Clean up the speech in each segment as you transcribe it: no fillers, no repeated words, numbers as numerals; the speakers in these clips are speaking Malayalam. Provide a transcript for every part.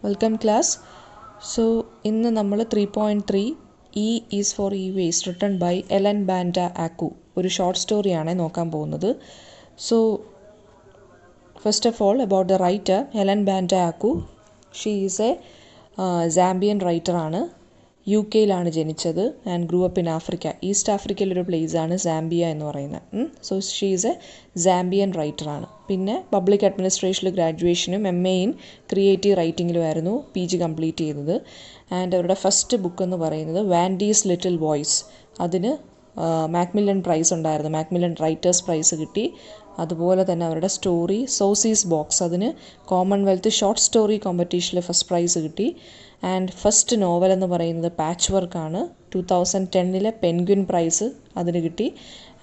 Welcome class. So ഇന്ന് നമ്മൾ 3.3 E is for e-waste written by Ellen Banda Aku ഒരു ഷോർട്ട് സ്റ്റോറിയാണ് നോക്കാൻ പോകുന്നത്. So first of all about the writer Ellen Banda Aku. She is a Zambian writer ആണ്. UK യിലാണ് ജനിച്ചത് and grew up in Africa. East ആഫ്രിക്കയിലൊരു പ്ലേസാണ് സാംബിയ എന്ന് പറയുന്നത്. So she is a Zambian റൈറ്ററാണ്. പിന്നെ പബ്ലിക് അഡ്മിനിസ്ട്രേഷനിൽ ഗ്രാജുവേഷനും MA ഇൻ ക്രിയേറ്റീവ് റൈറ്റിങ്ങിലുമായിരുന്നു PG കംപ്ലീറ്റ് ചെയ്തത്. ആൻഡ് അവരുടെ ഫസ്റ്റ് ബുക്ക് എന്ന് പറയുന്നത് വാൻഡീസ് ലിറ്റിൽ വോയ്സ്. അതിന് മാക്മില്ലൻ പ്രൈസ് ഉണ്ടായിരുന്നു, മാക്മില്ലൻ റൈറ്റേഴ്സ് പ്രൈസ് കിട്ടി. അതുപോലെ തന്നെ അവരുടെ സ്റ്റോറി സോസീസ് ബോക്സ്, അതിന് കോമൺവെൽത്ത് ഷോർട്ട് സ്റ്റോറി കോമ്പറ്റീഷനിൽ ഫസ്റ്റ് പ്രൈസ് കിട്ടി. ആൻഡ് ഫസ്റ്റ് നോവൽ എന്ന് പറയുന്നത് പാച്ച് വർക്കാണ്. 2010 പെൻഗ്വിൻ പ്രൈസ് അതിന് കിട്ടി.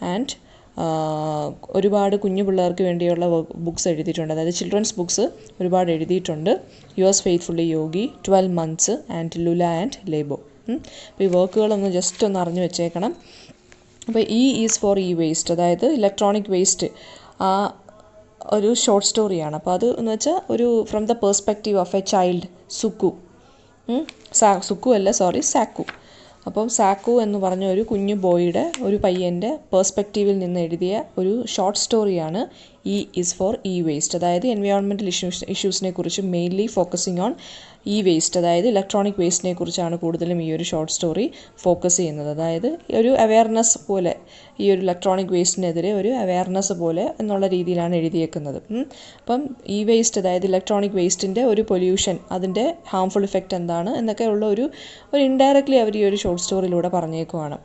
ആൻഡ് ഒരുപാട് കുഞ്ഞു പിള്ളേർക്ക് വേണ്ടിയുള്ള ബുക്സ് എഴുതിയിട്ടുണ്ട്, അതായത് ചിൽഡ്രൻസ് ബുക്സ് ഒരുപാട് എഴുതിയിട്ടുണ്ട്. Yours faithfully Yogi, 12 months and Lula and Lebo. അപ്പോൾ ഈ വർക്കുകളൊന്ന് ജസ്റ്റ് ഒന്ന് അറിഞ്ഞു വെച്ചേക്കണം. അപ്പോൾ E ഈസ് ഫോർ e-waste, അതായത് ഇലക്ട്രോണിക് വേസ്റ്റ്, ആ ഒരു ഷോർട്ട് സ്റ്റോറിയാണ്. അപ്പോൾ അത് എന്ന് വെച്ചാൽ ഒരു from the perspective of a child, Zaku Zaku. അപ്പം സാക്കു എന്ന് പറഞ്ഞ ഒരു കുഞ്ഞു ബോയുടെ, ഒരു പയ്യൻ്റെ പേഴ്സ്പെക്റ്റീവിൽ നിന്ന് എഴുതിയ ഒരു ഷോർട്ട് സ്റ്റോറിയാണ് E ഈസ് ഫോർ e-waste. അതായത് എൻവയോൺമെൻറ്റൽ ഇഷ്യൂസിനെ കുറിച്ച് മെയിൻലി ഫോക്കസിങ് ഓൺ e-waste, അതായത് ഇലക്ട്രോണിക് വേസ്റ്റിനെ കുറിച്ചാണ് കൂടുതലും ഈ ഒരു ഷോർട്ട് സ്റ്റോറി ഫോക്കസ് ചെയ്യുന്നത്. അതായത് ഒരു അവെയർനെസ് പോലെ, ഈ ഒരു ഇലക്ട്രോണിക് വേസ്റ്റിനെതിരെ ഒരു അവെയർനെസ് പോലെ എന്നുള്ള രീതിയിലാണ് എഴുതിയേക്കുന്നത്. അപ്പം e-waste, അതായത് ഇലക്ട്രോണിക് വേസ്റ്റിൻ്റെ ഒരു പൊല്യൂഷൻ, അതിൻ്റെ ഹാംഫുൾ ഇഫക്റ്റ് എന്താണ് എന്നൊക്കെ ഉള്ള ഒരു ഇൻഡയറക്റ്റ്ലി അവർ ഈ ഒരു ഷോർട്ട് സ്റ്റോറിയിലൂടെ പറഞ്ഞേക്കുവാണ്.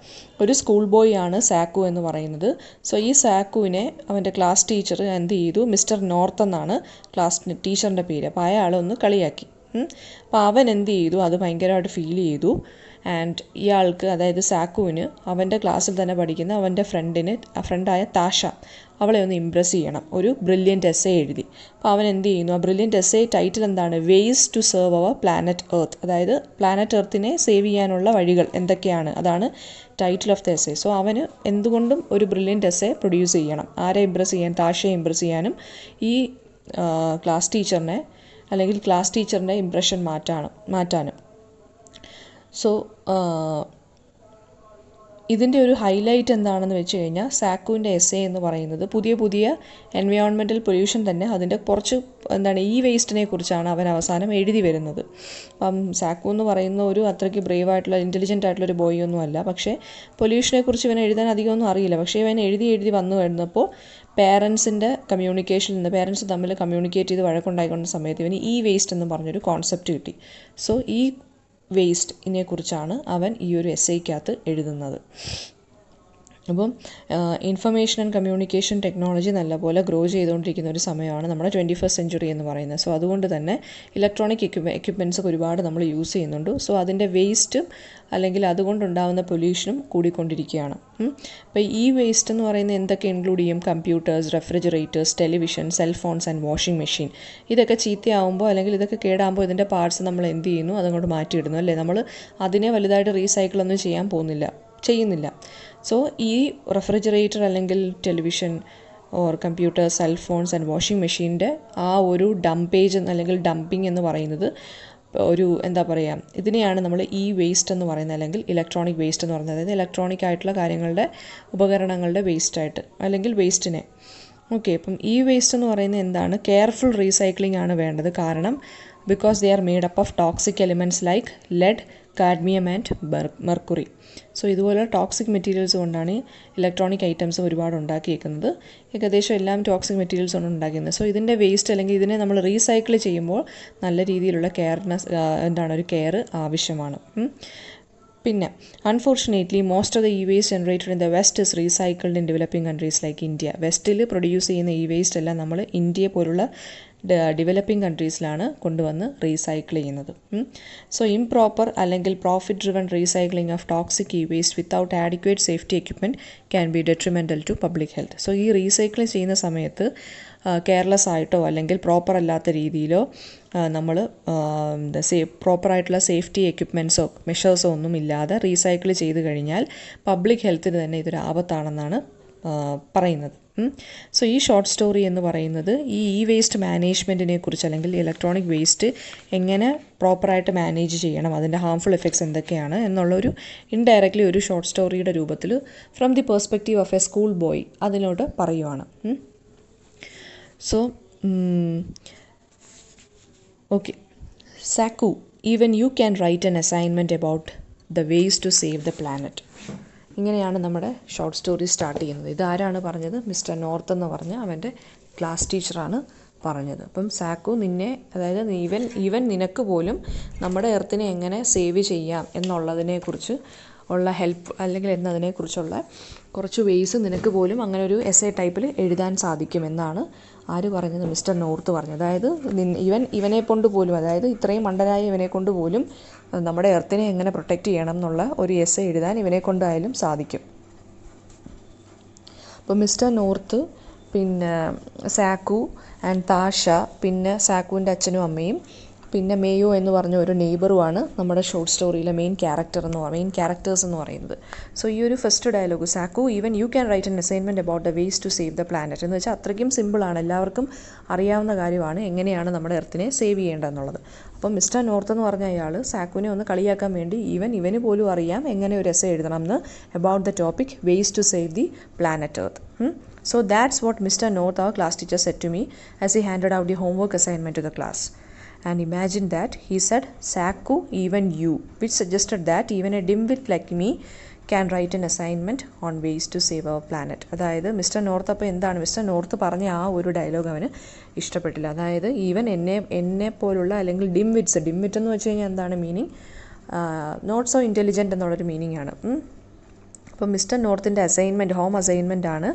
ഒരു സ്കൂൾ ബോയ് ആണ് സാക്കു എന്ന് പറയുന്നത്. സോ ഈ സാക്കുവിനെ അവൻ്റെ ക്ലാസ് ടീച്ചർ എന്ത് ചെയ്തു, മിസ്റ്റർ നോർത്ത് എന്നാണ് ക്ലാസ് ടീച്ചറിൻ്റെ പേര്. അപ്പോൾ അയാളൊന്ന് കളിയാക്കി. അപ്പോൾ അവൻ എന്ത് ചെയ്തു, അത് ഭയങ്കരമായിട്ട് ഫീൽ ചെയ്തു. ആൻഡ് ഇയാൾക്ക്, അതായത് സാക്കുവിന്, അവൻ്റെ ക്ലാസ്സിൽ തന്നെ പഠിക്കുന്ന അവൻ്റെ ഫ്രണ്ടായ താഷ, അവളെ ഒന്ന് ഇംപ്രസ് ചെയ്യണം. ഒരു ബ്രില്യൻറ്റ് എസ്സേ എഴുതി. അപ്പോൾ അവൻ എന്ത് ചെയ്യുന്നു, ആ ബ്രില്യൻറ്റ് എസ്സേ ടൈറ്റിൽ എന്താണ്, ways to serve our planet earth, അതായത് പ്ലാനറ്റ് എർത്തിനെ സേവ് ചെയ്യാനുള്ള വഴികൾ എന്തൊക്കെയാണ്, അതാണ് title of the essay. So അവന് എന്തുകൊണ്ടും ഒരു ബ്രില്യൻറ്റ് എസ്സേ പ്രൊഡ്യൂസ് ചെയ്യണം. ആരെ ഇംപ്രസ് ചെയ്യാൻ, താഷയെ ഇംപ്രസ് ചെയ്യാനും ഈ ക്ലാസ് ടീച്ചറിനെ, അല്ലെങ്കിൽ ക്ലാസ് ടീച്ചറിൻ്റെ ഇംപ്രഷൻ മാറ്റാനും. സോ ഇതിൻ്റെ ഒരു ഹൈലൈറ്റ് എന്താണെന്ന് വെച്ച് കഴിഞ്ഞാൽ, സാക്കുവിൻ്റെ എസ്സേ എന്ന് പറയുന്നത് പുതിയ എൻവയോൺമെൻറ്റൽ പൊല്യൂഷൻ തന്നെ, അതിൻ്റെ കുറച്ച് ഈ വേസ്റ്റിനെ കുറിച്ചാണ് അവൻ അവസാനം എഴുതി വരുന്നത്. അപ്പം സാക്കു എന്ന് പറയുന്ന ഒരു അത്രയ്ക്ക് ബ്രേവ് ആയിട്ടുള്ള, ഇൻ്റലിജൻ്റ് ആയിട്ടുള്ള ഒരു ബോയ് ഒന്നും അല്ല. പക്ഷേ പൊല്യൂഷനെ കുറിച്ച് ഇവൻ എഴുതാൻ അധികമൊന്നും അറിയില്ല. പക്ഷേ ഇവൻ എഴുതി വന്നു വരുന്നപ്പോൾ പേരൻസിൻ്റെ കമ്മ്യൂണിക്കേഷനിൽ നിന്ന്, പേരൻസ് തമ്മിൽ കമ്മ്യൂണിക്കേറ്റ് ചെയ്ത് വഴക്കുണ്ടായിക്കൊണ്ട സമയത്ത് ഇവന് ഈ വേസ്റ്റ് എന്ന് പറഞ്ഞൊരു കോൺസെപ്റ്റ് കിട്ടി. സോ ഈ വേസ്റ്റിനെ കുറിച്ചാണ് അവൻ ഈ ഒരു എസ്സേക്കകത്ത് എഴുതുന്നത്. അപ്പം ഇൻഫർമേഷൻ ആൻഡ് കമ്മ്യൂണിക്കേഷൻ ടെക്നോളജി നല്ലപോലെ ഗ്രോ ചെയ്തുകൊണ്ടിരിക്കുന്ന ഒരു സമയമാണ് നമ്മുടെ 21st സെഞ്ച്വറി എന്ന് പറയുന്നത്. സോ അതുകൊണ്ട് തന്നെ ഇലക്ട്രോണിക് എക്യുപ്മെൻറ്റ്സ് ഒരുപാട് നമ്മൾ യൂസ് ചെയ്യുന്നുണ്ട്. സോ അതിൻ്റെ വേസ്റ്റും അല്ലെങ്കിൽ അതുകൊണ്ടുണ്ടാകുന്ന പൊല്യൂഷനും കൂടിക്കൊണ്ടിരിക്കുകയാണ്. അപ്പോൾ ഈ വേസ്റ്റ് എന്ന് പറയുന്നത് എന്തൊക്കെ ഇൻക്ലൂഡ് ചെയ്യും, computers, refrigerators, television, cell phones and washing machine. ഇതൊക്കെ ചീത്തയാവുമ്പോൾ അല്ലെങ്കിൽ ഇതൊക്കെ കേടാകുമ്പോൾ ഇതിൻ്റെ പാർട്സ് നമ്മൾ എന്ത് ചെയ്യുന്നു, അതുകൊണ്ട് മാറ്റിയിടുന്നു, അല്ലേ? നമ്മൾ അതിനെ വലുതായിട്ട് റീസൈക്കിളൊന്നും ചെയ്യുന്നില്ല. സോ ഈ റെഫ്രിജറേറ്റർ അല്ലെങ്കിൽ television or computer, cellphones and washing മെഷീൻ്റെ ആ ഒരു ഡംപേജ് അല്ലെങ്കിൽ ഡംപിങ് എന്ന് പറയുന്നത് ഒരു ഇതിനെയാണ് നമ്മൾ വേസ്റ്റ് എന്ന് പറയുന്നത്, അല്ലെങ്കിൽ ഇലക്ട്രോണിക് വേസ്റ്റ് എന്ന് പറയുന്നത്. അതായത് ഇലക്ട്രോണിക് ആയിട്ടുള്ള കാര്യങ്ങളുടെ, ഉപകരണങ്ങളുടെ വേസ്റ്റായിട്ട് അല്ലെങ്കിൽ വേസ്റ്റിനെ. ഓക്കെ, അപ്പം വേസ്റ്റ് എന്ന് പറയുന്നത് എന്താണ്, കെയർഫുൾ റീസൈക്ലിംഗ് ആണ് വേണ്ടത്. കാരണം because they are made up of toxic elements like lead, cadmium and mercury. So ഇതുപോലെ ടോക്സിക് മെറ്റീരിയൽസ് കൊണ്ടാണ് ഇലക്ട്രോണിക് ഐറ്റംസ് ഒരുപാട് ഉണ്ടാക്കിയേക്കുന്നത്. ഏകദേശം എല്ലാം ടോക്സിക് മെറ്റീരിയൽസ് കൊണ്ട് ഉണ്ടാക്കുന്നത്. സോ ഇതിൻ്റെ വേസ്റ്റ് അല്ലെങ്കിൽ ഇതിനെ നമ്മൾ റീസൈക്കിൾ ചെയ്യുമ്പോൾ നല്ല രീതിയിലുള്ള ഒരു കെയർ ആവശ്യമാണ്. പിന്നെ unfortunately most of the waste generated in the west is recycled in developing countries like India. വെസ്റ്റിൽ പ്രൊഡ്യൂസ് ചെയ്യുന്ന വേസ്റ്റ് എല്ലാം നമ്മൾ ഇന്ത്യയെ പോലുള്ള ഡെവലപ്പിംഗ് കൺട്രീസിലാണ് കൊണ്ടുവന്ന് റീസൈക്കിൾ ചെയ്യുന്നത്. സോ ഇംപ്രോപ്പർ അല്ലെങ്കിൽ profit driven recycling of toxic waste without adequate safety equipment can be detrimental to public health. So ഈ റീസൈക്കിൾ ചെയ്യുന്ന സമയത്ത് കെയർലെസ് ആയിട്ടോ അല്ലെങ്കിൽ പ്രോപ്പർ അല്ലാത്ത രീതിയിലോ നമ്മൾ പ്രോപ്പറായിട്ടുള്ള സേഫ്റ്റി എക്യുപ്മെൻറ്റ്സോ മെഷേഴ്സോ ഒന്നും ഇല്ലാതെ റീസൈക്കിൾ ചെയ്ത് കഴിഞ്ഞാൽ പബ്ലിക് ഹെൽത്തിന് തന്നെ ഇതൊരു ആപത്താണെന്നാണ് പറയുന്നത്. സോ ഈ ഷോർട്ട് സ്റ്റോറി എന്ന് പറയുന്നത് ഈ വേസ്റ്റ് മാനേജ്മെൻറ്റിനെ കുറിച്ച് അല്ലെങ്കിൽ ഇലക്ട്രോണിക് വേസ്റ്റ് എങ്ങനെ പ്രോപ്പറായിട്ട് മാനേജ് ചെയ്യണം, അതിൻ്റെ ഹാംഫുൾ എഫക്ട്സ് എന്തൊക്കെയാണ് എന്നുള്ളൊരു ഇൻഡയറക്റ്റ്ലി ഒരു ഷോർട്ട് സ്റ്റോറിയുടെ രൂപത്തിൽ from the perspective of a school boy അതിലോട്ട് പറയുവാണ്. So okay, Zaku, even you can write an assignment about the ways to save the planet. ഇങ്ങനെയാണ് നമ്മുടെ ഷോർട്ട് സ്റ്റോറി സ്റ്റാർട്ട് ചെയ്യുന്നത്. ഇതാരാണ് പറഞ്ഞത്? മിസ്റ്റർ നോർത്ത് എന്ന് പറഞ്ഞ അവൻ്റെ ക്ലാസ് ടീച്ചറാണ് പറഞ്ഞത്. അപ്പം സാക്കു നിന്നെ, അതായത് ഈവൻ നിനക്ക് പോലും നമ്മുടെ എർത്തിനെ എങ്ങനെ സേവ് ചെയ്യാം എന്നുള്ളതിനെക്കുറിച്ച് ഉള്ള ഹെൽപ്പ് അല്ലെങ്കിൽ എന്നതിനെക്കുറിച്ചുള്ള കുറച്ച് വേയ്സ് നിനക്ക് പോലും അങ്ങനെ ഒരു എസ്സേ ടൈപ്പിൽ എഴുതാൻ സാധിക്കുമെന്നാണ് ആര് പറഞ്ഞത്? മിസ്റ്റർ നോർത്ത് പറഞ്ഞത്. അതായത് ഇവനെ കൊണ്ട് പോലും, അതായത് ഇത്രയും മണ്ടനായ ഇവനെ കൊണ്ട് പോലും നമ്മുടെ എർത്തിനെ എങ്ങനെ പ്രൊട്ടക്റ്റ് ചെയ്യണം എന്നുള്ള ഒരു എസ്സേ എഴുതാൻ ഇവനെ കൊണ്ടായാലും സാധിക്കും. അപ്പോൾ മിസ്റ്റർ നോർത്ത്, പിന്നെ സാക്കു ആൻഡ് താഷ, പിന്നെ സാക്കുവിൻ്റെ അച്ഛനും അമ്മയും, പിന്നെ മേയോ എന്ന് പറഞ്ഞ ഒരു നെയ്ബറുമാണ് നമ്മുടെ ഷോർട്ട് സ്റ്റോറിയിലെ മെയിൻ ക്യാരക്ടേഴ്സ് എന്ന് പറയുന്നത്. സോ ഈ ഒരു first dialogue, Zaku even you can write an assignment about the ways to save the planet എന്ന് വെച്ചാൽ അത്രയ്ക്കും സിമ്പിളാണ്, എല്ലാവർക്കും അറിയാവുന്ന കാര്യമാണ് എങ്ങനെയാണ് നമ്മുടെ എർത്തിനെ സേവ് ചെയ്യേണ്ടതെന്നുള്ളത്. അപ്പം മിസ്റ്റർ നോർത്ത് എന്ന് പറഞ്ഞ അയാൾ സാക്കുവിനെ ഒന്ന് കളിയാക്കാൻ വേണ്ടി ഇവന് പോലും അറിയാം എങ്ങനെ ഒരു എസ്സേ എഴുതണം എന്ന് about the topic ways to save the planet earth. So that's what Mr. North, our class teacher, said to me as he handed out the homework assignment to the class. And imagine that, he said, Saku, even you, which suggested that even a dimwit like me can write an assignment on ways to save our planet. അതായത് മിസ്റ്റർ നോർത്ത്, അപ്പോൾ എന്താണ് മിസ്റ്റർ നോർത്ത് പറഞ്ഞ ആ ഒരു ഡയലോഗ് അവന് ഇഷ്ടപ്പെട്ടില്ല. അതായത് ഈവൻ എന്നെ പോലുള്ള അല്ലെങ്കിൽ ഡിംവിറ്റ് എന്ന് വെച്ച് കഴിഞ്ഞാൽ എന്താണ് മീനിങ്? നോട്ട് സോ ഇൻ്റലിജൻറ്റ് എന്നുള്ളൊരു മീനിങ് ആണ്. അപ്പോൾ മിസ്റ്റർ നോർത്തിൻ്റെ ഹോം അസൈൻമെൻ്റ് ആണ്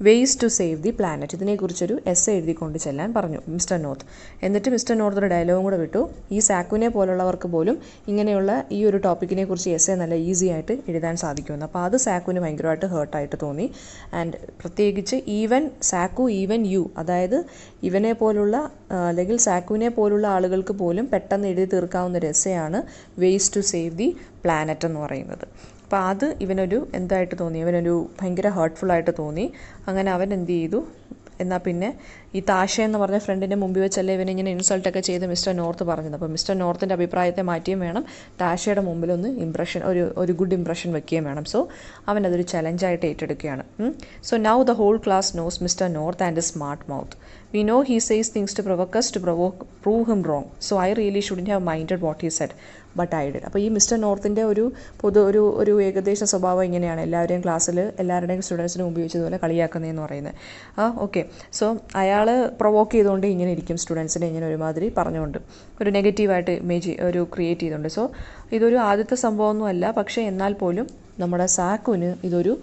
ways to save the planet. ഇതിനെക്കുറിച്ചൊരു എസ്സേ എഴുതിക്കൊണ്ട് ചെല്ലാൻ പറഞ്ഞു മിസ്റ്റർ നോർത്ത്. എന്നിട്ട് മിസ്റ്റർ നോർത്ത് ഒരു ഡയലോഗും കൂടെ വിട്ടു, ഈ സാക്കുവിനെ പോലുള്ളവർക്ക് പോലും ഇങ്ങനെയുള്ള ഈ ഒരു ടോപ്പിക്കിനെ കുറിച്ച് എസ്സേ നല്ല ഈസി ആയിട്ട് എഴുതാൻ സാധിക്കുമെന്ന്. അപ്പോൾ അത് സാക്കുവിന് ഭയങ്കരമായിട്ട് ഹേർട്ടായിട്ട് തോന്നി. ആൻഡ് പ്രത്യേകിച്ച് ഈവൻ യു, അതായത് ഇവനെ പോലുള്ള അല്ലെങ്കിൽ സാക്കുവിനെ പോലുള്ള ആളുകൾക്ക് പോലും പെട്ടെന്ന് എഴുതി തീർക്കാവുന്ന ഒരു എസ്സേയാണ് ways to save the planet എന്ന് പറയുന്നത്. അപ്പോൾ അത് ഇവനൊരു എന്തായിട്ട് തോന്നി, ഇവനൊരു ഭയങ്കര ഹേർട്ട്ഫുള്ളായിട്ട് തോന്നി. അങ്ങനെ അവൻ എന്ത് ചെയ്തു, എന്നാൽ പിന്നെ ഈ താഷ എന്ന് പറഞ്ഞ ഫ്രണ്ടിൻ്റെ മുമ്പിൽ വെച്ചല്ലേ ഇവനിങ്ങനെ ഇൻസൾട്ടൊക്കെ ചെയ്ത് മിസ്റ്റർ നോർത്ത് പറഞ്ഞത്. അപ്പോൾ മിസ്റ്റർ നോർത്തിൻ്റെ അഭിപ്രായത്തെ മാറ്റിയും വേണം, താഷയുടെ മുമ്പിലൊന്ന് ഒരു ഗുഡ് ഇംപ്രഷൻ വെക്കുകയും വേണം. സോ അവൻ അതൊരു ചലഞ്ചായിട്ട് ഏറ്റെടുക്കുകയാണ്. So now the whole class knows mister North and smart mouth. We know he says things to provoke us, to prove him wrong. So I really shouldn't have minded what he said, but I did. അപ്പോൾ ഈ മിസ്റ്റർ നോർത്തിൻ്റെ ഒരു ഏകദേശ സ്വഭാവം ഇങ്ങനെയാണ്, എല്ലാവരെയും ക്ലാസ്സിൽ എല്ലാവരുടെയും സ്റ്റുഡൻസിന് മുമ്പ് വെച്ചതുപോലെ കളിയാക്കുന്നതെന്ന് പറയുന്നത്. ഓക്കെ, സോ അയാൾ പ്രൊവോക്ക് ചെയ്തുകൊണ്ട് ഇങ്ങനെ ഇരിക്കും, സ്റ്റുഡൻസിനെ ഇങ്ങനെ ഒരുമാതിരി പറഞ്ഞുകൊണ്ട് ഒരു നെഗറ്റീവായിട്ട് ഇമേജ് ക്രിയേറ്റ് ചെയ്തുകൊണ്ട്. സോ ഇതൊരു ആദ്യത്തെ സംഭവമൊന്നും അല്ല, പക്ഷേ എന്നാൽ പോലും നമ്മുടെ സാക്കുവിന് ഇതൊരു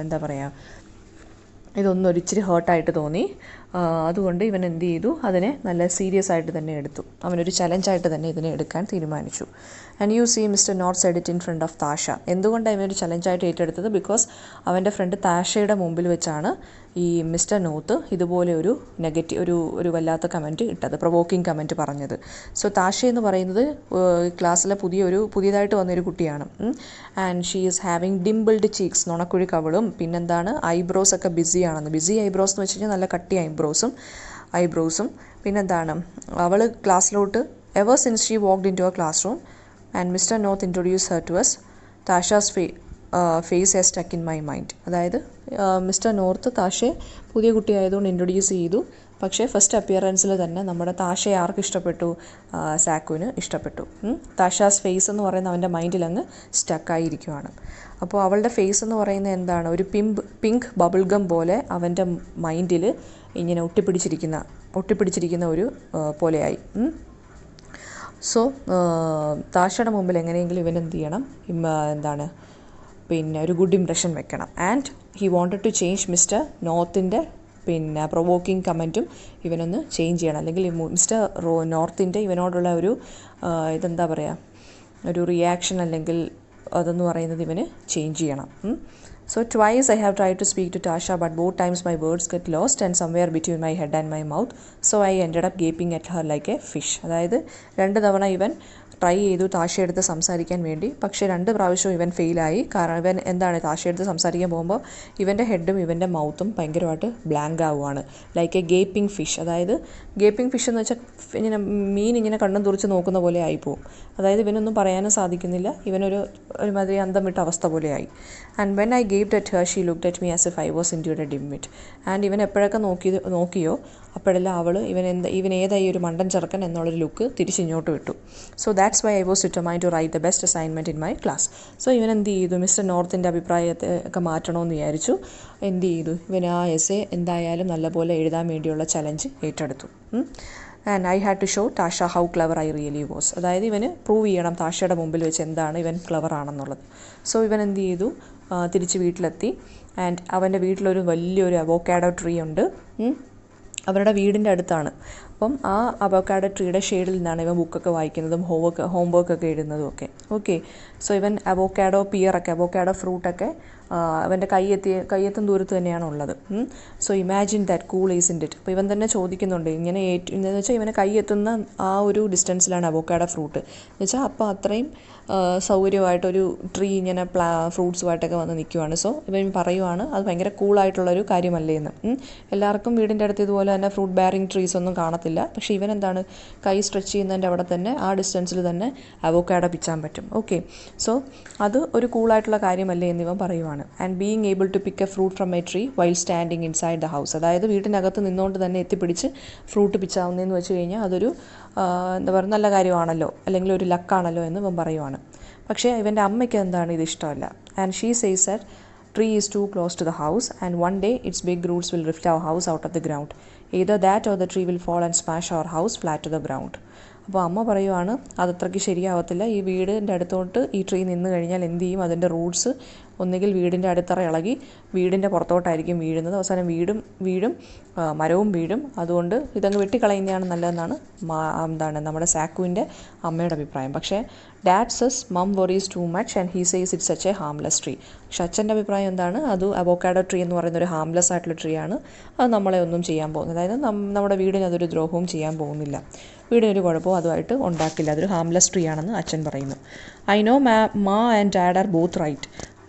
എന്താ പറയുക, ഇതൊന്നും ഇച്ചിരി ഹേർട്ടായിട്ട് തോന്നി. അതുകൊണ്ട് ഇവൻ എന്ത് ചെയ്തു, അതിനെ നല്ല സീരിയസ് ആയിട്ട് തന്നെ എടുത്തു. അവനൊരു ചലഞ്ചായിട്ട് തന്നെ ഇതിനെ എടുക്കാൻ തീരുമാനിച്ചു. And you see mister North said it in front of Tasha. എന്തുകൊണ്ടാണ് ഇവനൊരു ചലഞ്ചായിട്ട് ഏറ്റെടുത്തത്? ബിക്കോസ് അവൻ്റെ ഫ്രണ്ട് താഷയുടെ മുമ്പിൽ വെച്ചാണ് ഈ മിസ്റ്റർ നോർത്ത് ഇതുപോലെ ഒരു ഒരു വല്ലാത്ത കമൻറ്റ് ഇട്ടത്, പ്രൊവോക്കിംഗ് കമൻറ്റ് പറഞ്ഞത്. സോ താഷ എന്ന് പറയുന്നത് ക്ലാസ്സിലെ പുതിയതായിട്ട് വന്നൊരു കുട്ടിയാണ്. And she is having dimpled cheeks, നുണക്കുഴി കവളും, പിന്നെന്താണ് ഐബ്രോസ് ഒക്കെ ബിസി ഐബ്രോസ് എന്ന് വെച്ച് കഴിഞ്ഞാൽ നല്ല കട്ടി ഐബ്രോസും പിന്നെന്താണ് അവൾ ക്ലാസ്സിലോട്ട് ever since she walked into a classroom and mister North introduce her to us, Tasha's face has stuck in my mind. അതായത് മിസ്റ്റർ നോർത്ത് താഷയെ പുതിയ കുട്ടിയായതുകൊണ്ട് ഇൻട്രൊഡ്യൂസ് ചെയ്തു. പക്ഷേ ഫസ്റ്റ് അപ്പിയറൻസിൽ തന്നെ നമ്മുടെ താഷയെ ആർക്ക് ഇഷ്ടപ്പെട്ടു? സാക്കുവിന് ഇഷ്ടപ്പെട്ടു. താഷാസ് ഫേസ് എന്ന് പറയുന്ന അവൻ്റെ മൈൻഡിൽ അങ്ങ് സ്റ്റക്കായിരിക്കുവാണ്. അപ്പോൾ അവളുടെ ഫേസ് എന്ന് പറയുന്നത് എന്താണ്? ഒരു പിങ്ക് ബബിൾഗം പോലെ അവൻ്റെ മൈൻഡിൽ ഇങ്ങനെ ഒട്ടിപ്പിടിച്ചിരിക്കുന്ന ഒരു പോലെയായി. സോ താഷയുടെ മുമ്പിൽ എങ്ങനെയെങ്കിലും ഇവൻ എന്ത് ചെയ്യണം, പിന്നെ ഒരു ഗുഡ് ഇംപ്രഷൻ വെക്കണം. And he wanted to change mister നോർത്തിൻ്റെ പ്രൊവോക്കിംഗ് കമൻറ്റും ഇവനൊന്ന് ചേഞ്ച് ചെയ്യണം. അല്ലെങ്കിൽ മിസ്റ്റർ നോർത്തിൻ്റെ ഇവനോടുള്ള ഒരു ഇതെന്താ പറയുക, ഒരു റിയാക്ഷൻ അല്ലെങ്കിൽ അതെന്ന് പറയുന്നത് ഇവന് ചേഞ്ച് ചെയ്യണം. So twice I have tried to speak to Tasha, but both times my words get lost and somewhere between my head and my mouth. So I ended up gaping at her like a fish. അതായത് 2 തവണ ഇവൻ ട്രൈ ചെയ്തു താഷയെടുത്ത് സംസാരിക്കാൻ വേണ്ടി. പക്ഷേ 2 പ്രാവശ്യവും ഇവൻ ഫെയിലായി. കാരണം ഇവൻ എന്താണ് താഷയെടുത്ത് സംസാരിക്കാൻ പോകുമ്പോൾ ഇവൻ്റെ ഹെഡും ഇവൻ്റെ മൗത്തും ഭയങ്കരമായിട്ട് ബ്ലാങ്ക് ആവുകയാണ്. Like a gaping fish. അതായത് ഗേപ്പിംഗ് ഫിഷ് എന്ന് വെച്ചാൽ ഇങ്ങനെ മീൻ ഇങ്ങനെ കണ്ണും തുറിച്ച് നോക്കുന്ന പോലെ ആയിപ്പോവും. അതായത് ഇവനൊന്നും പറയാനും സാധിക്കുന്നില്ല. ഒരുമാതിരി അന്തം വിട്ട അവസ്ഥ പോലെയായി. And when I gazed at her she looked at me as if I was into a dimwit. And ഇവൻ എപ്പോഴൊക്കെ നോക്കിയോ അപ്പോഴെല്ലാം അവൾ ഇവൻ ഏതായി ഒരു മണ്ടൻ ചെറുക്കൻ എന്നുള്ളൊരു ലുക്ക് തിരിച്ചിങ്ങോട്ട് വിട്ടു. So that's why I was determined to write the best assignment in my class. So ഇവൻ എന്ത് ചെയ്തു, മിസ്റ്റർ നോർത്തിൻ്റെ അഭിപ്രായത്തെ ഒക്കെ മാറ്റണമെന്ന് വിചാരിച്ചു. എന്ത് ചെയ്തു, ഇവൻ ആ എസ്സേ എന്തായാലും നല്ലപോലെ എഴുതാൻ വേണ്ടിയുള്ള ചലഞ്ച് ഏറ്റെടുത്തു. And I had to show Tasha how clever I really was. അതായത് ഇവന് പ്രൂവ് ചെയ്യണം താഷയുടെ മുമ്പിൽ വെച്ച് എന്താണ് ഇവൻ ക്ലവർ ആണെന്നുള്ളത്. സോ ഇവൻ എന്ത് ചെയ്തു, തിരിച്ച് വീട്ടിലെത്തി. ആൻഡ് അവൻ്റെ വീട്ടിലൊരു വലിയൊരു അവോക്കാഡോ ട്രീ ഉണ്ട്. അവരുടെ വീടിൻ്റെ അടുത്താണ്. അപ്പം ആ അവോക്കാഡോ ട്രീയുടെ ഷെയ്ഡിൽ നിന്നാണ് ഇവൻ ബുക്കൊക്കെ വായിക്കുന്നതും ഹോംവർക്കൊക്കെ എഴുതുന്നതും ഒക്കെ. ഓക്കെ, സോ ഇവൻ അവോക്കാഡോ ഫ്രൂട്ടൊക്കെ അവൻ്റെ കയ്യെത്തും ദൂരത്ത് തന്നെയാണ് ഉള്ളത്. So imagine that cool is in it. അപ്പോൾ ഇവൻ തന്നെ ചോദിക്കുന്നുണ്ട്, ഇങ്ങനെ എന്ന് വെച്ചാൽ ഇവനെ കയ്യെത്തുന്ന ആ ഒരു ഡിസ്റ്റൻസിലാണ് അവോക്കാഡോ ഫ്രൂട്ട് എന്ന് വെച്ചാൽ അപ്പോൾ അത്രയും സൗകര്യമായിട്ടൊരു ട്രീ ഇങ്ങനെ ഫ്രൂട്ട്സുമായിട്ടൊക്കെ വന്ന് നിൽക്കുവാണ്. സോ ഇവൻ പറയുവാണ് അത് ഭയങ്കര കൂളായിട്ടുള്ളൊരു കാര്യമല്ലേ എന്ന്. എല്ലാവർക്കും വീടിൻ്റെ അടുത്ത് ഇതുപോലെ തന്നെ ഫ്രൂട്ട് ബെയറിങ് ട്രീസ് ഒന്നും കാണത്തില്ല. പക്ഷേ ഇവൻ എന്താണ്, കൈ സ്ട്രെച്ച് ചെയ്യുന്നതിൻ്റെ അവിടെ തന്നെ ആ ഡിസ്റ്റൻസിൽ തന്നെ അവോക്കാഡോ പിച്ചാൻ പറ്റും. ഓക്കെ, സോ അത് ഒരു കൂളായിട്ടുള്ള കാര്യമല്ലേ എന്ന് ഇവൻ പറയുവാണ്. And being able to pick a fruit from a tree while standing inside the house. അതായത് വീട്ടിനകത്ത് നിന്നുകൊണ്ട് തന്നെ എത്തിപ്പിടിച്ച് ഫ്രൂട്ട് പിച്ചാവുന്നതെന്ന് വെച്ച് കഴിഞ്ഞാൽ അതൊരു എന്താ പറയുക നല്ല കാര്യമാണല്ലോ, അല്ലെങ്കിൽ ഒരു ലക്കാണല്ലോ എന്ന് ഇവൻ പറയുവാണ്. പക്ഷേ ഇവൻ്റെ അമ്മയ്ക്ക് എന്താണ് ഇത് ഇഷ്ടമല്ല. And she says that tree is too close to the house and one day its big roots will lift our house out of the ground. either that or the tree will fall and smash our house flat to the ground. അപ്പോൾ അമ്മ പറയുവാണ് അതത്രയ്ക്ക് ശരിയാവത്തില്ല, ഈ വീടിൻ്റെ അടുത്തോട്ട് ഈ ട്രീ നിന്ന് കഴിഞ്ഞാൽ എന്ത് ചെയ്യും, അതിൻ്റെ റൂട്ട്സ് ഒന്നുകിൽ വീടിൻ്റെ അടിത്തറ ഇളകി വീടിൻ്റെ പുറത്തോട്ടായിരിക്കും വീഴുന്നത്, അവസാനം വീടും മരവും വീഴും. അതുകൊണ്ട് ഇതങ്ങ് വെട്ടിക്കളയുന്നതാണ് നല്ലതെന്നാണ് നമ്മുടെ സാക്കുവിൻ്റെ അമ്മയുടെ അഭിപ്രായം. പക്ഷേ dad says mum worries too much and he says it's such a harmless tree. പക്ഷേ അച്ഛൻ്റെ അഭിപ്രായം എന്താണ്, അത് അവോക്കാഡോ ട്രീ എന്ന് പറയുന്ന ഒരു ഹാംലെസ് ആയിട്ടുള്ള ട്രീ ആണ്, അത് നമ്മളെ ഒന്നും ചെയ്യാൻ പോകുന്നത്, അതായത് നമ്മുടെ വീടിന് അതൊരു ദ്രോഹവും ചെയ്യാൻ പോകുന്നില്ല, വീടിനൊരു കുഴപ്പവും അതുമായിട്ട് ഉണ്ടാക്കില്ല, അതൊരു ഹാംലെസ് ട്രീ ആണെന്ന് അച്ഛൻ പറയുന്നു. I know ma and dad are both right.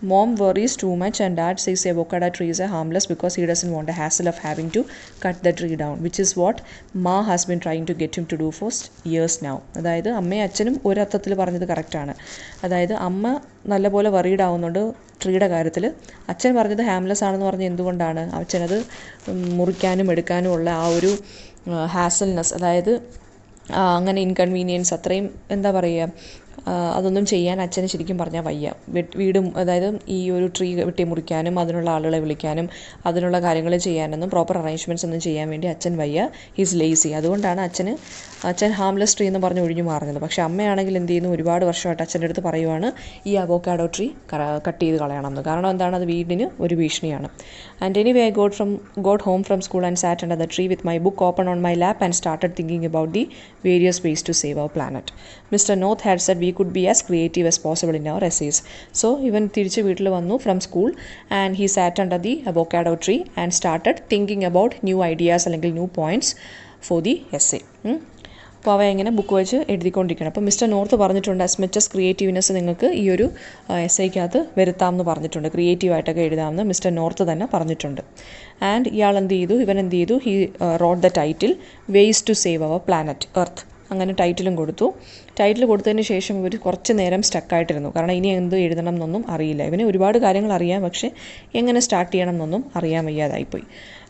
Mom worries too much and dad says avocado tree is harmless because he doesn't want the hassle of having to cut the tree down, which is what Ma has been trying to get him to do for years now. അതായത് അമ്മയും അച്ഛനും ഒരർത്ഥത്തിൽ പറഞ്ഞത് കറക്റ്റാണ്. അതായത് അമ്മ നല്ലപോലെ വറീഡ് ആവുന്നുണ്ട് ട്രീയുടെ കാര്യത്തിൽ. അച്ഛൻ പറഞ്ഞത് ഹാംലെസ് ആണെന്ന് പറഞ്ഞ് എന്തുകൊണ്ടാണ് അച്ഛനത് മുറിക്കാനും എടുക്കാനും ഉള്ള ആ ഒരു ഹാസൽനെസ്, അതായത് അങ്ങനെ ഇൻകൺവീനിയൻസ്, അത്രയും എന്താ പറയുക, അതൊന്നും ചെയ്യാൻ അച്ഛന് ശരിക്കും പറഞ്ഞാൽ വയ്യ. വീടും അതായത് ഈ ഒരു ട്രീ വെട്ടി മുറിക്കാനും അതിനുള്ള ആളുകളെ വിളിക്കാനും അതിനുള്ള കാര്യങ്ങൾ ചെയ്യാനൊന്നും പ്രോപ്പർ അറേഞ്ച്മെൻറ്റ്സ് ഒന്നും ചെയ്യാൻ വേണ്ടി അച്ഛൻ വയ്യ, ഹീസ് ലേസി. അതുകൊണ്ടാണ് അച്ഛൻ ഹാംലെസ് ട്രീ എന്ന് പറഞ്ഞ് ഒഴിഞ്ഞു മാറുന്നത്. പക്ഷേ അമ്മയാണെങ്കിൽ എന്ത് ചെയ്യുന്നു, ഒരുപാട് വർഷമായിട്ട് അച്ഛൻ്റെ അടുത്ത് പറയുവാണ് ഈ അവോക്കാഡോ ട്രീ കട്ട് ചെയ്ത് കളയണമെന്ന്. കാരണം എന്താണ്, അത് വീടിന് ഒരു ഭീഷണിയാണ്. And anyway I got home from school and sat under the tree with my book open on my lap and started thinking about the various ways to save our planet. Mister North had said we could be as creative as possible in our essays. So even തിരിച്ച് വീട്ടിൽ വന്നു from school and he sat under the avocado tree and started thinking about new ideas അല്ലെങ്കിൽ new points for the essay. അപ്പോൾ അവ എങ്ങനെ ബുക്ക് വെച്ച് എഴുതിക്കൊണ്ടിരിക്കണം. അപ്പോൾ മിസ്റ്റർ നോർത്ത് പറഞ്ഞിട്ടുണ്ട് as much as creativeness നിങ്ങൾക്ക് ഈ ഒരു എസ്സേക്കകത്ത് വരുത്താമെന്ന് പറഞ്ഞിട്ടുണ്ട്, ക്രിയേറ്റീവായിട്ടൊക്കെ എഴുതാമെന്ന് മിസ്റ്റർ നോർത്ത് തന്നെ പറഞ്ഞിട്ടുണ്ട്. ആൻഡ് ഇവൻ എന്ത് ചെയ്തു, he wrote the title ways to save our planet earth. അങ്ങനെ ടൈറ്റിലും കൊടുത്തു. ടൈറ്റിൽ കൊടുത്തതിന് ശേഷം ഇവർ കുറച്ച് നേരം സ്റ്റക്കായിട്ടിരുന്നു. കാരണം ഇനി എന്ത് എഴുതണം എന്നൊന്നും അറിയില്ല. ഇവന് ഒരുപാട് കാര്യങ്ങൾ അറിയാം, പക്ഷേ എങ്ങനെ സ്റ്റാർട്ട് ചെയ്യണം എന്നൊന്നും അറിയാൻ വയ്യാതായിപ്പോയി.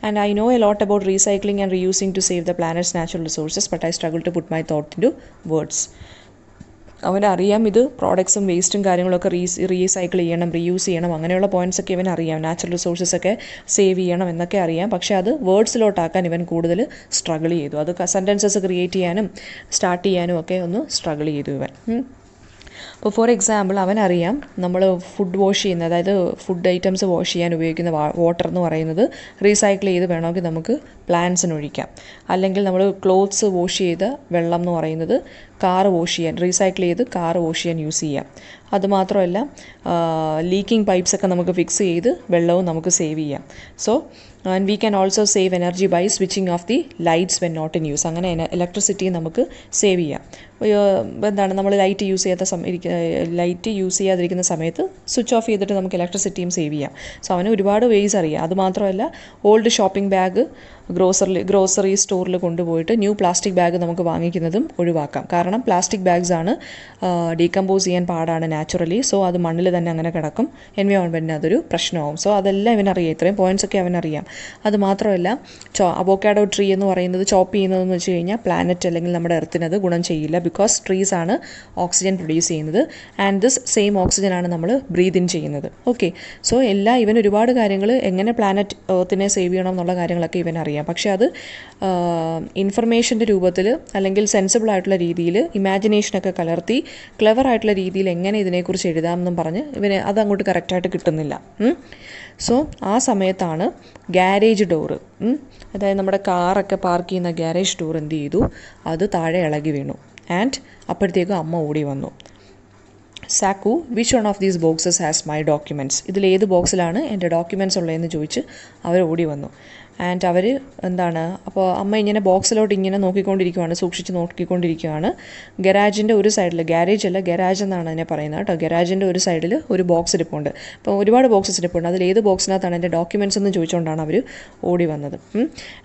And I know a lot about recycling and reusing to save the planet's natural resources but I struggle to put my thought into words. അവനറിയാം ഇത് പ്രോഡക്ട്സും വേസ്റ്റും കാര്യങ്ങളൊക്കെ റീസൈക്കിൾ ചെയ്യണം, റീയൂസ് ചെയ്യണം, അങ്ങനെയുള്ള പോയിൻറ്റ്സൊക്കെ ഇവൻ അറിയാം, നാച്ചുറൽ റിസോഴ്സസൊക്കെ സേവ് ചെയ്യണം എന്നൊക്കെ അറിയാം. പക്ഷേ അത് വേർഡ്സിലോട്ടാക്കാൻ ഇവൻ കൂടുതൽ സ്ട്രഗിൾ ചെയ്തു. അത് സെൻറ്റൻസസ് ക്രിയേറ്റ് ചെയ്യാനും സ്റ്റാർട്ട് ചെയ്യാനും ഒക്കെ ഒന്ന് സ്ട്രഗിൾ ചെയ്തു ഇവൻ. അപ്പോൾ ഫോർ എക്സാമ്പിൾ അവനറിയാം നമ്മൾ ഫുഡ് വാഷ് ചെയ്യുന്ന, അതായത് ഫുഡ് ഐറ്റംസ് വാഷ് ചെയ്യാൻ ഉപയോഗിക്കുന്ന വാട്ടർ എന്ന് പറയുന്നത് റീസൈക്കിൾ ചെയ്ത് വേണമെങ്കിൽ നമുക്ക് പ്ലാന്റ്സിന് ഒഴിക്കാം. അല്ലെങ്കിൽ നമ്മൾ ക്ലോത്ത്സ് വാഷ് ചെയ്ത വെള്ളം എന്ന് പറയുന്നത് കാറ് വാഷ് ചെയ്യാൻ, റീസൈക്കിൾ ചെയ്ത് കാറ് വാഷ് ചെയ്യാൻ യൂസ് ചെയ്യാം. അതുമാത്രമല്ല ലീക്കിംഗ് പൈപ്പ്സൊക്കെ നമുക്ക് ഫിക്സ് ചെയ്ത് വെള്ളവും നമുക്ക് സേവ് ചെയ്യാം. So and we can also save energy by switching off the lights when not in use. അങ്ങനെ ഇലക്ട്രിസിറ്റി നമുക്ക് സേവ് ചെയ്യാം. എന്താണ് നമ്മൾ ലൈറ്റ് യൂസ് ചെയ്യാതിരിക്കുന്ന സമയത്ത് സ്വിച്ച് ഓഫ് ചെയ്തിട്ട് നമുക്ക് ഇലക്ട്രിസിറ്റിയും സേവ് ചെയ്യാം. സോ അവന് ഒരുപാട് വേയ്സ് അറിയാം. അതുമാത്രമല്ല ഓൾഡ് ഷോപ്പിംഗ് ബാഗ് ഗ്രോസറി സ്റ്റോറിൽ കൊണ്ടുപോയിട്ട് ന്യൂ പ്ലാസ്റ്റിക് ബാഗ് നമുക്ക് വാങ്ങിക്കുന്നതും ഒഴിവാക്കാം. കാരണം പ്ലാസ്റ്റിക് ബാഗ്സ് ആണ് ഡീകമ്പോസ് ചെയ്യാൻ പാടാണ് നാച്ചുറലി. സോ അത് മണ്ണിൽ തന്നെ അങ്ങനെ കിടക്കും, എൻവയോൺമെൻറ്റിന് അതൊരു പ്രശ്നമാവും. സോ അതെല്ലാം ഇവനറിയാം, ഇത്രയും പോയിൻറ്റ്സൊക്കെ അവനറിയാം. അത് മാത്രമല്ല അവോക്കാഡോ ട്രീ എന്ന് പറയുന്നത് ചോപ്പ് ചെയ്യുന്നതെന്ന് വെച്ച് കഴിഞ്ഞാൽ പ്ലാനറ്റ് അല്ലെങ്കിൽ നമ്മുടെ എർത്തിനത് ഗുണം ചെയ്യില്ല. ബിക്കോസ് ട്രീസ് ആണ് ഓക്സിജൻ പ്രൊഡ്യൂസ് ചെയ്യുന്നത് ആൻഡ് ദിസ് സെയിം ഓക്സിജനാണ് നമ്മൾ ബ്രീത്ത് ഇൻ ചെയ്യുന്നത്. ഓക്കെ, സോ ഇവൻ ഒരുപാട് കാര്യങ്ങൾ എങ്ങനെ പ്ലാനറ്റ് എർത്തിനെ സേവ് ചെയ്യണം എന്നുള്ള കാര്യങ്ങളൊക്കെ ഇവൻ അറിയാം. പക്ഷേ അത് ഇൻഫർമേഷൻ്റെ രൂപത്തിൽ അല്ലെങ്കിൽ സെൻസിബിൾ ആയിട്ടുള്ള രീതിയിൽ ഇമാജിനേഷനൊക്കെ കലർത്തി ക്ലെവർ ആയിട്ടുള്ള രീതിയിൽ എങ്ങനെ ഇതിനെക്കുറിച്ച് എഴുതാമെന്നും പറഞ്ഞ് ഇവന് അത് അങ്ങോട്ട് കറക്റ്റായിട്ട് കിട്ടുന്നില്ല. സോ ആ സമയത്താണ് ഗ്യാരേജ് ഡോറ്, അതായത് നമ്മുടെ കാറൊക്കെ പാർക്ക് ചെയ്യുന്ന ഗ്യാരേജ് ഡോർ എന്ത് ചെയ്തു, അത് താഴെ ഇളകി വീണു. ആൻഡ് അപ്പോഴത്തേക്കും അമ്മ ഓടി വന്നു. Zack, which one of these boxes has my documents, ഇതിലേത് ബോക്സിലാണ് എൻ്റെ ഡോക്യുമെൻറ്റ്സ് ഉള്ളതെന്ന് ചോദിച്ച് അവർ ഓടി വന്നു. ആൻഡ് അവർ അപ്പോൾ അമ്മ ഇങ്ങനെ ബോക്സിലോട്ട് ഇങ്ങനെ സൂക്ഷിച്ച് നോക്കിക്കൊണ്ടിരിക്കുകയാണ്. ഗരാജിൻ്റെ ഒരു സൈഡിൽ, ഗാരേജ് അല്ല ഗരാജ് എന്നാണ് അതിനെ പറയുന്നത് കേട്ടോ, ഗരാജിൻ്റെ ഒരു സൈഡിൽ ഒരു ബോക്സ് ഇരിപ്പുണ്ട്. അപ്പോൾ ഒരുപാട് ബോക്സസ് ഇരിപ്പുണ്ട്, അതിൽ ഏത് ബോക്സിനകത്താണ് എൻ്റെ ഡോക്യുമെൻറ്റ്സ് എന്ന് ചോദിച്ചുകൊണ്ടാണ് അവർ ഓടി വന്നത്.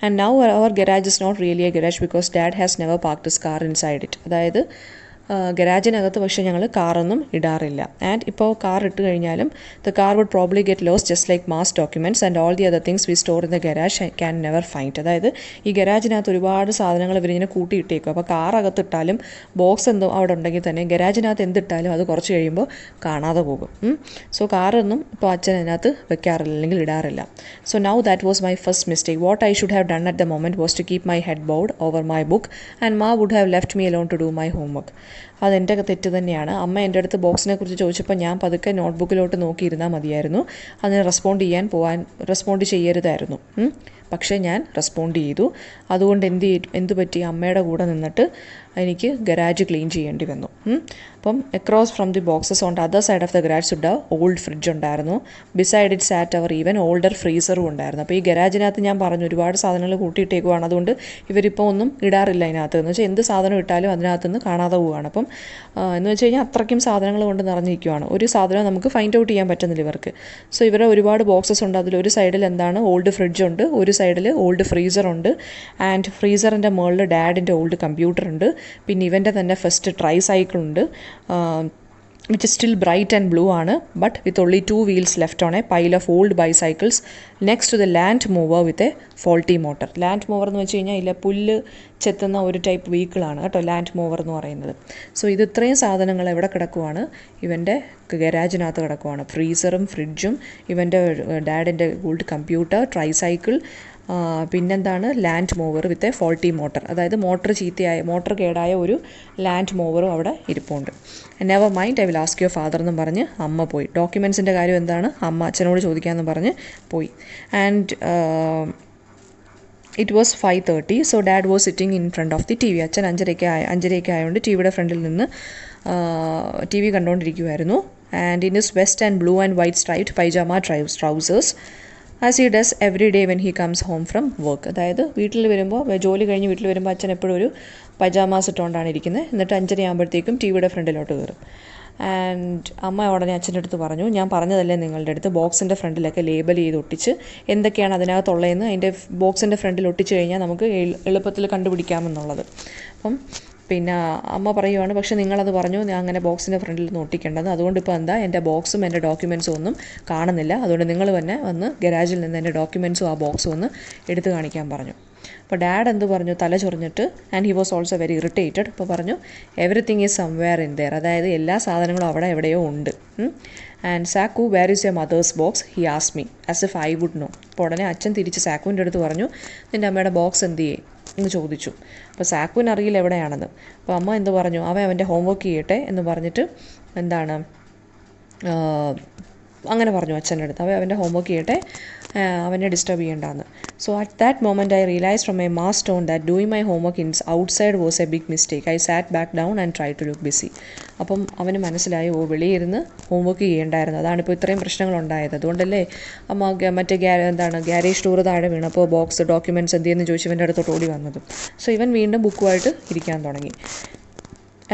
And now our garage is not really a garage because dad has never parked his car inside it. അതായത് ഗരാജിനകത്ത് പക്ഷേ ഞങ്ങൾ കാറൊന്നും ഇടാറില്ല. ആൻഡ് ഇപ്പോൾ കാർ ഇട്ട് കഴിഞ്ഞാലും the car would probably get lost just like ma's documents and all the other things we store in the garage can never find. അതായത് ഈ ഗരാജിനകത്ത് ഒരുപാട് സാധനങ്ങൾ ഇവരിങ്ങനെ കൂട്ടിയിട്ടേക്കും. അപ്പോൾ കാറകത്തിട്ടാലും ബോക്സ് എന്തോ അവിടെ ഉണ്ടെങ്കിൽ തന്നെ ഗരാജിനകത്ത് എന്തിട്ടാലും അത് കുറച്ച് കഴിയുമ്പോൾ കാണാതെ പോകും. സോ കാറൊന്നും ഇപ്പോൾ അച്ഛൻ അതിനകത്ത് വെക്കാറില്ല അല്ലെങ്കിൽ ഇടാറില്ല. So now that was my first mistake. What I should have done at the moment was to keep my head board over my book and ma would have left me alone to do my homework. അതെൻ്റെ തെറ്റ് തന്നെയാണ്. അമ്മ എൻ്റെ അടുത്ത് ബോക്സിനെ കുറിച്ച് ചോദിച്ചപ്പോൾ ഞാൻ പതുക്കെ നോട്ട്ബുക്കിലോട്ട് നോക്കിയിരുന്നാൽ മതിയായിരുന്നു, അതിന് റെസ്പോണ്ട് ചെയ്യരുതായിരുന്നു. പക്ഷേ ഞാൻ റെസ്പോണ്ട് ചെയ്തു. അതുകൊണ്ട് എന്ത് പറ്റി, അമ്മയുടെ കൂടെ നിന്നിട്ട് എനിക്ക് ഗരാജ് ക്ലീൻ ചെയ്യേണ്ടി വന്നു. അപ്പം across from the boxes on the other side of the garage stood old fridge ഉണ്ടായിരുന്നു. Beside it sat our even older ഫ്രീസറും ഉണ്ടായിരുന്നു. അപ്പോൾ ഈ ഗരാജിനകത്ത് ഞാൻ പറഞ്ഞു ഒരുപാട് സാധനങ്ങൾ കൂട്ടിയിട്ടേക്കുവാണ്, അതുകൊണ്ട് ഇവരിപ്പോൾ ഒന്നും ഇടാറില്ല അതിനകത്ത്. എന്ന് വെച്ചാൽ എന്ത് സാധനം ഇട്ടാലും അതിനകത്തുനിന്ന് കാണാതെ പോവുകയാണ്. അപ്പം എന്ന് വെച്ച് കഴിഞ്ഞാൽ അത്രയ്ക്കും സാധനങ്ങൾ കൊണ്ട് നിറഞ്ഞിരിക്കുകയാണ്. ഒരു സാധനം നമുക്ക് ഫൈൻഡ് ഔട്ട് ചെയ്യാൻ പറ്റുന്നില്ല ഇവർക്ക്. സോ ഇവരുടെ ഒരുപാട് ബോക്സസ് ഉണ്ട്. അതിലൊരു സൈഡിൽ ഓൾഡ് ഫ്രിഡ്ജ് ഉണ്ട്, ഒരു സൈഡിൽ ഓൾഡ് ഫ്രീസറുണ്ട്, ആൻഡ് ഫ്രീസറിൻ്റെ മുകളിൽ ഡാഡിൻ്റെ ഓൾഡ് കമ്പ്യൂട്ടർ ഉണ്ട്. പിന്നെ ഇവൻ്റെ തന്നെ ഫസ്റ്റ് ട്രൈ സൈക്കിളുണ്ട്, which is still bright and blue ആണ്, but with only 2 wheels left on a pile of old bicycles next to the land mower with a faulty motor. Land mower എന്ന് വെച്ച് കഴിഞ്ഞാൽ ഇല്ല പുല്ല് ചെത്തുന്ന ഒരു ടൈപ്പ് വെഹിക്കിളാണ് കേട്ടോ ലാൻഡ് മോവർ എന്ന് പറയുന്നത്. സോ ഇത് ഇത്രയും സാധനങ്ങൾ എവിടെ കിടക്കുവാണ്, ഇവൻ്റെ ഗരാജിനകത്ത് കിടക്കുവാണ്. ഫ്രീസറും ഫ്രിഡ്ജും ഇവൻ്റെ ഡാഡിൻ്റെ ഓൾഡ് കമ്പ്യൂട്ടർ, ട്രൈ സൈക്കിൾ, പിന്നെന്താണ് land mower with a faulty motor, അതായത് മോട്ടർ കേടായ ഒരു ലാൻഡ് മോവറും അവിടെ ഇരിപ്പുണ്ട്. Never mind, I will ask your father എന്നും പറഞ്ഞ് അമ്മ പോയി. ഡോക്യുമെൻസിൻ്റെ കാര്യം എന്താണ്, അമ്മ അച്ഛനോട് ചോദിക്കാമെന്ന് പറഞ്ഞ് പോയി. And it was 5:30. So dad was sitting in front of the T V. അച്ഛൻ 5:30 ആയതുകൊണ്ട് ടി വിയുടെ ഫ്രണ്ടിൽ നിന്ന് ടി വി കണ്ടുകൊണ്ടിരിക്കുമായിരുന്നു. And in his vest and blue and white striped pyjama trousers as he does every day when he comes home from work. അതായത് വീട്ടിൽ വരുമ്പോൾ, ജോലി കഴിഞ്ഞ് വീട്ടിൽ വരുമ്പോൾ അച്ഛൻ എപ്പോഴും ഒരു പജാമാസ് ഇട്ടുകൊണ്ടാണ് ഇരിക്കുന്നത്. എന്നിട്ട് 5:30 ആകുമ്പോഴത്തേക്കും ടി വിയുടെ ഫ്രണ്ടിലോട്ട് കയറും. ആൻഡ് അമ്മ ഉടനെ അച്ഛൻ്റെ അടുത്ത് പറഞ്ഞു, ഞാൻ പറഞ്ഞതല്ലേ നിങ്ങളുടെ അടുത്ത് ബോക്സിൻ്റെ ഫ്രണ്ടിലൊക്കെ ലേബൽ ചെയ്ത് ഒട്ടിച്ച് എന്തൊക്കെയാണ് അതിനകത്തുള്ളതെന്ന് അതിൻ്റെ ബോക്സിൻ്റെ ഫ്രണ്ടിൽ ഒട്ടിച്ച് കഴിഞ്ഞാൽ നമുക്ക് എളുപ്പത്തിൽ കണ്ടുപിടിക്കാമെന്നുള്ളത്. അപ്പം പിന്നെ അമ്മ പറയുവാണ്, പക്ഷേ നിങ്ങളത് പറഞ്ഞു ഞാൻ അങ്ങനെ ബോക്സിൻ്റെ ഫ്രണ്ടിൽ നിന്ന് ഒട്ടിക്കേണ്ടത്, അതുകൊണ്ട് ഇപ്പോൾ എന്താ എൻ്റെ ബോക്സും എൻ്റെ ഡോക്യുമെൻറ്റ്സും ഒന്നും കാണുന്നില്ല, അതുകൊണ്ട് നിങ്ങൾ തന്നെ വന്ന് ഗരാജിൽ നിന്ന് എൻ്റെ ഡോക്യുമെൻറ്റ്സും ആ ബോക്സും ഒന്ന് എടുത്ത് കാണിക്കാൻ പറഞ്ഞു. അപ്പോൾ ഡാഡ് എന്ത് പറഞ്ഞു, തല ചൊറിഞ്ഞിട്ട്, and he was also very irritated. അപ്പോൾ പറഞ്ഞു everything is somewhere in there, അതായത് എല്ലാ സാധനങ്ങളും അവിടെ എവിടെയോ ഉണ്ട്. And Zack, where is your mother's box, he ask me as if I would know. അപ്പോൾ ഉടനെ അച്ഛൻ തിരിച്ച് സാക്കുവിൻ്റെ അടുത്ത് പറഞ്ഞു, നിൻ്റെ അമ്മയുടെ ബോക്സ് എന്ത് ചെയ്യേ എന്ന് ചോദിച്ചു. അപ്പോൾ സാക്കുവിന് അറിയില്ല എവിടെയാണെന്ന്. അപ്പോൾ അമ്മ എന്ത് പറഞ്ഞു, അവൻ്റെ ഹോംവർക്ക് ചെയ്യട്ടെ എന്ന് പറഞ്ഞിട്ട് അങ്ങനെ പറഞ്ഞു അച്ഛൻ്റെ അടുത്ത്. അവൻ്റെ ഹോംവർക്ക് ചെയ്യട്ടെ, അവനെ ഡിസ്റ്റർബ് ചെയ്യേണ്ടെന്ന്. So at that moment I realise from my ma's tone that doing my homework in outside was a big mistake. I sat back down and try to look busy. അപ്പം അവന് മനസ്സിലായി, വെളിയിരുന്ന് ഹോംവർക്ക് ചെയ്യേണ്ടായിരുന്നു, അതാണിപ്പോൾ ഇത്രയും പ്രശ്നങ്ങളുണ്ടായത്. അതുകൊണ്ടല്ലേ അമ്മ മറ്റേ ഗ്യാരേജ് ടൂർ താഴെ വീണപ്പോൾ ബോക്സ് ഡോക്യുമെൻറ്റ്സ് എന്തെന്ന് ചോദിച്ച് ഇവൻ്റെ അടുത്തോട്ട് ഓടി വന്നത്. സോ ഇവൻ വീണ്ടും ബുക്കുമായിട്ട് ഇരിക്കാൻ തുടങ്ങി.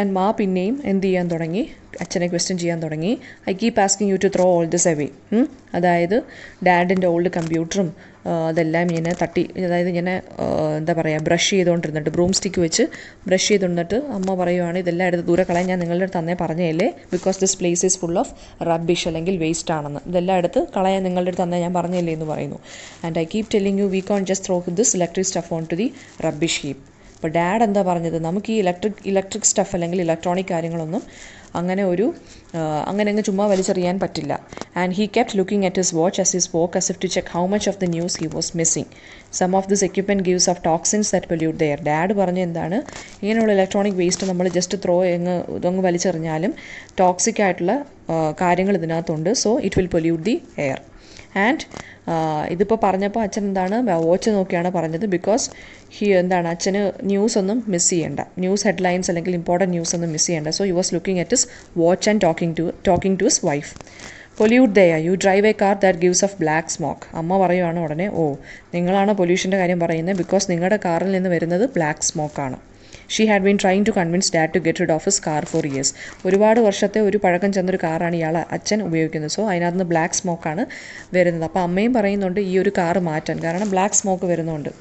ആൻഡ് മാ പിന്നെയും എന്ത് ചെയ്യാൻ തുടങ്ങി, അച്ഛനെ ക്വസ്റ്റ്യൻ ചെയ്യാൻ തുടങ്ങി. I keep asking you to throw all this away. അതായത് ഡാഡിൻ്റെ ഓൾഡ് കമ്പ്യൂട്ടറും അതെല്ലാം ഇങ്ങനെ അതായത് ഇങ്ങനെ എന്താ പറയുക, ബ്രഷ് ചെയ്തുകൊണ്ടിരുന്നിട്ട് ബ്രൂം സ്റ്റിക്ക് വെച്ച് ബ്രഷ് ചെയ്തുകൊണ്ടിട്ട് അമ്മ പറയുവാണ്, ഇതെല്ലാം എടുത്ത് ദൂരെ കളയാൻ ഞാൻ നിങ്ങളുടെ അടുത്ത് തന്നെ പറഞ്ഞതല്ലേ, because this place is full of rubbish അല്ലെങ്കിൽ വേസ്റ്റ് ആണെന്ന്, ഇതെല്ലാം എടുത്ത് കളയാൻ നിങ്ങളുടെ അടുത്ത് തന്നെ ഞാൻ പറഞ്ഞതല്ലേ എന്ന് പറയുന്നു. And I keep telling you we can't just throw this electric stuff on to the rubbish heap. അപ്പോൾ ഡാഡ് എന്താ പറഞ്ഞത്, നമുക്ക് ഈ ഇലക്ട്രിക് സ്റ്റഫ് അല്ലെങ്കിൽ ഇലക്ട്രോണിക് കാര്യങ്ങളൊന്നും അങ്ങനെ അങ്ങ് ചുമ്മാ വലിച്ചെറിയാൻ പറ്റില്ല. And he kept looking at his watch as he spoke as if to check how much of the news he was missing. Some of this equipment gives off toxins that pollute there. Dad പറഞ്ഞ എന്താണ്, ഇങ്ങനെയുള്ള ഇലക്ട്രോണിക് വേസ്റ്റ് നമ്മൾ ജസ്റ്റ് ഇതങ്ങ് വലിച്ചെറിഞ്ഞാലും ടോക്സിക് ആയിട്ടുള്ള കാര്യങ്ങൾ ഇതിനകത്തുണ്ട്. So it will pollute the air. And ഇതിപ്പോൾ പറഞ്ഞപ്പോൾ അച്ഛൻ എന്താണ് വാച്ച് നോക്കിയാണ് പറഞ്ഞത്, ബിക്കോസ് അച്ഛന് ന്യൂസ് ഒന്നും മിസ് ചെയ്യേണ്ട, ന്യൂസ് ഹെഡ്ലൈൻസ് അല്ലെങ്കിൽ ഇമ്പോർട്ടൻറ്റ് ന്യൂസ് ഒന്നും മിസ് ചെയ്യേണ്ട. So he was looking at his watch and talking to his wife. Pollute there, you drive a car that gives off black smoke. അമ്മ പറയുവാണ് ഉടനെ, നിങ്ങളാണ് പൊല്യൂഷൻ്റെ കാര്യം പറയുന്നത്, ബിക്കോസ് നിങ്ങളുടെ കാറിൽ നിന്ന് വരുന്നത് ബ്ലാക്ക് സ്മോക്കാണ്. She had been trying to convince dad to get rid of his car for years. ഒരുപാട് വർഷത്തെ ഒരു പഴക്കം ചെന്നൊരു കാറാണ് അച്ഛൻ ഉപയോഗിക്കുന്നത്. സോ അതിനകത്ത് നിന്ന് ബ്ലാക്ക് സ്മോക്കാണ് വരുന്നത്. അപ്പോൾ അമ്മയും പറയുന്നുണ്ട് ഈ ഒരു കാറ് മാറ്റാൻ, കാരണം ബ്ലാക്ക് സ്മോക്ക് വരുന്നുണ്ട്.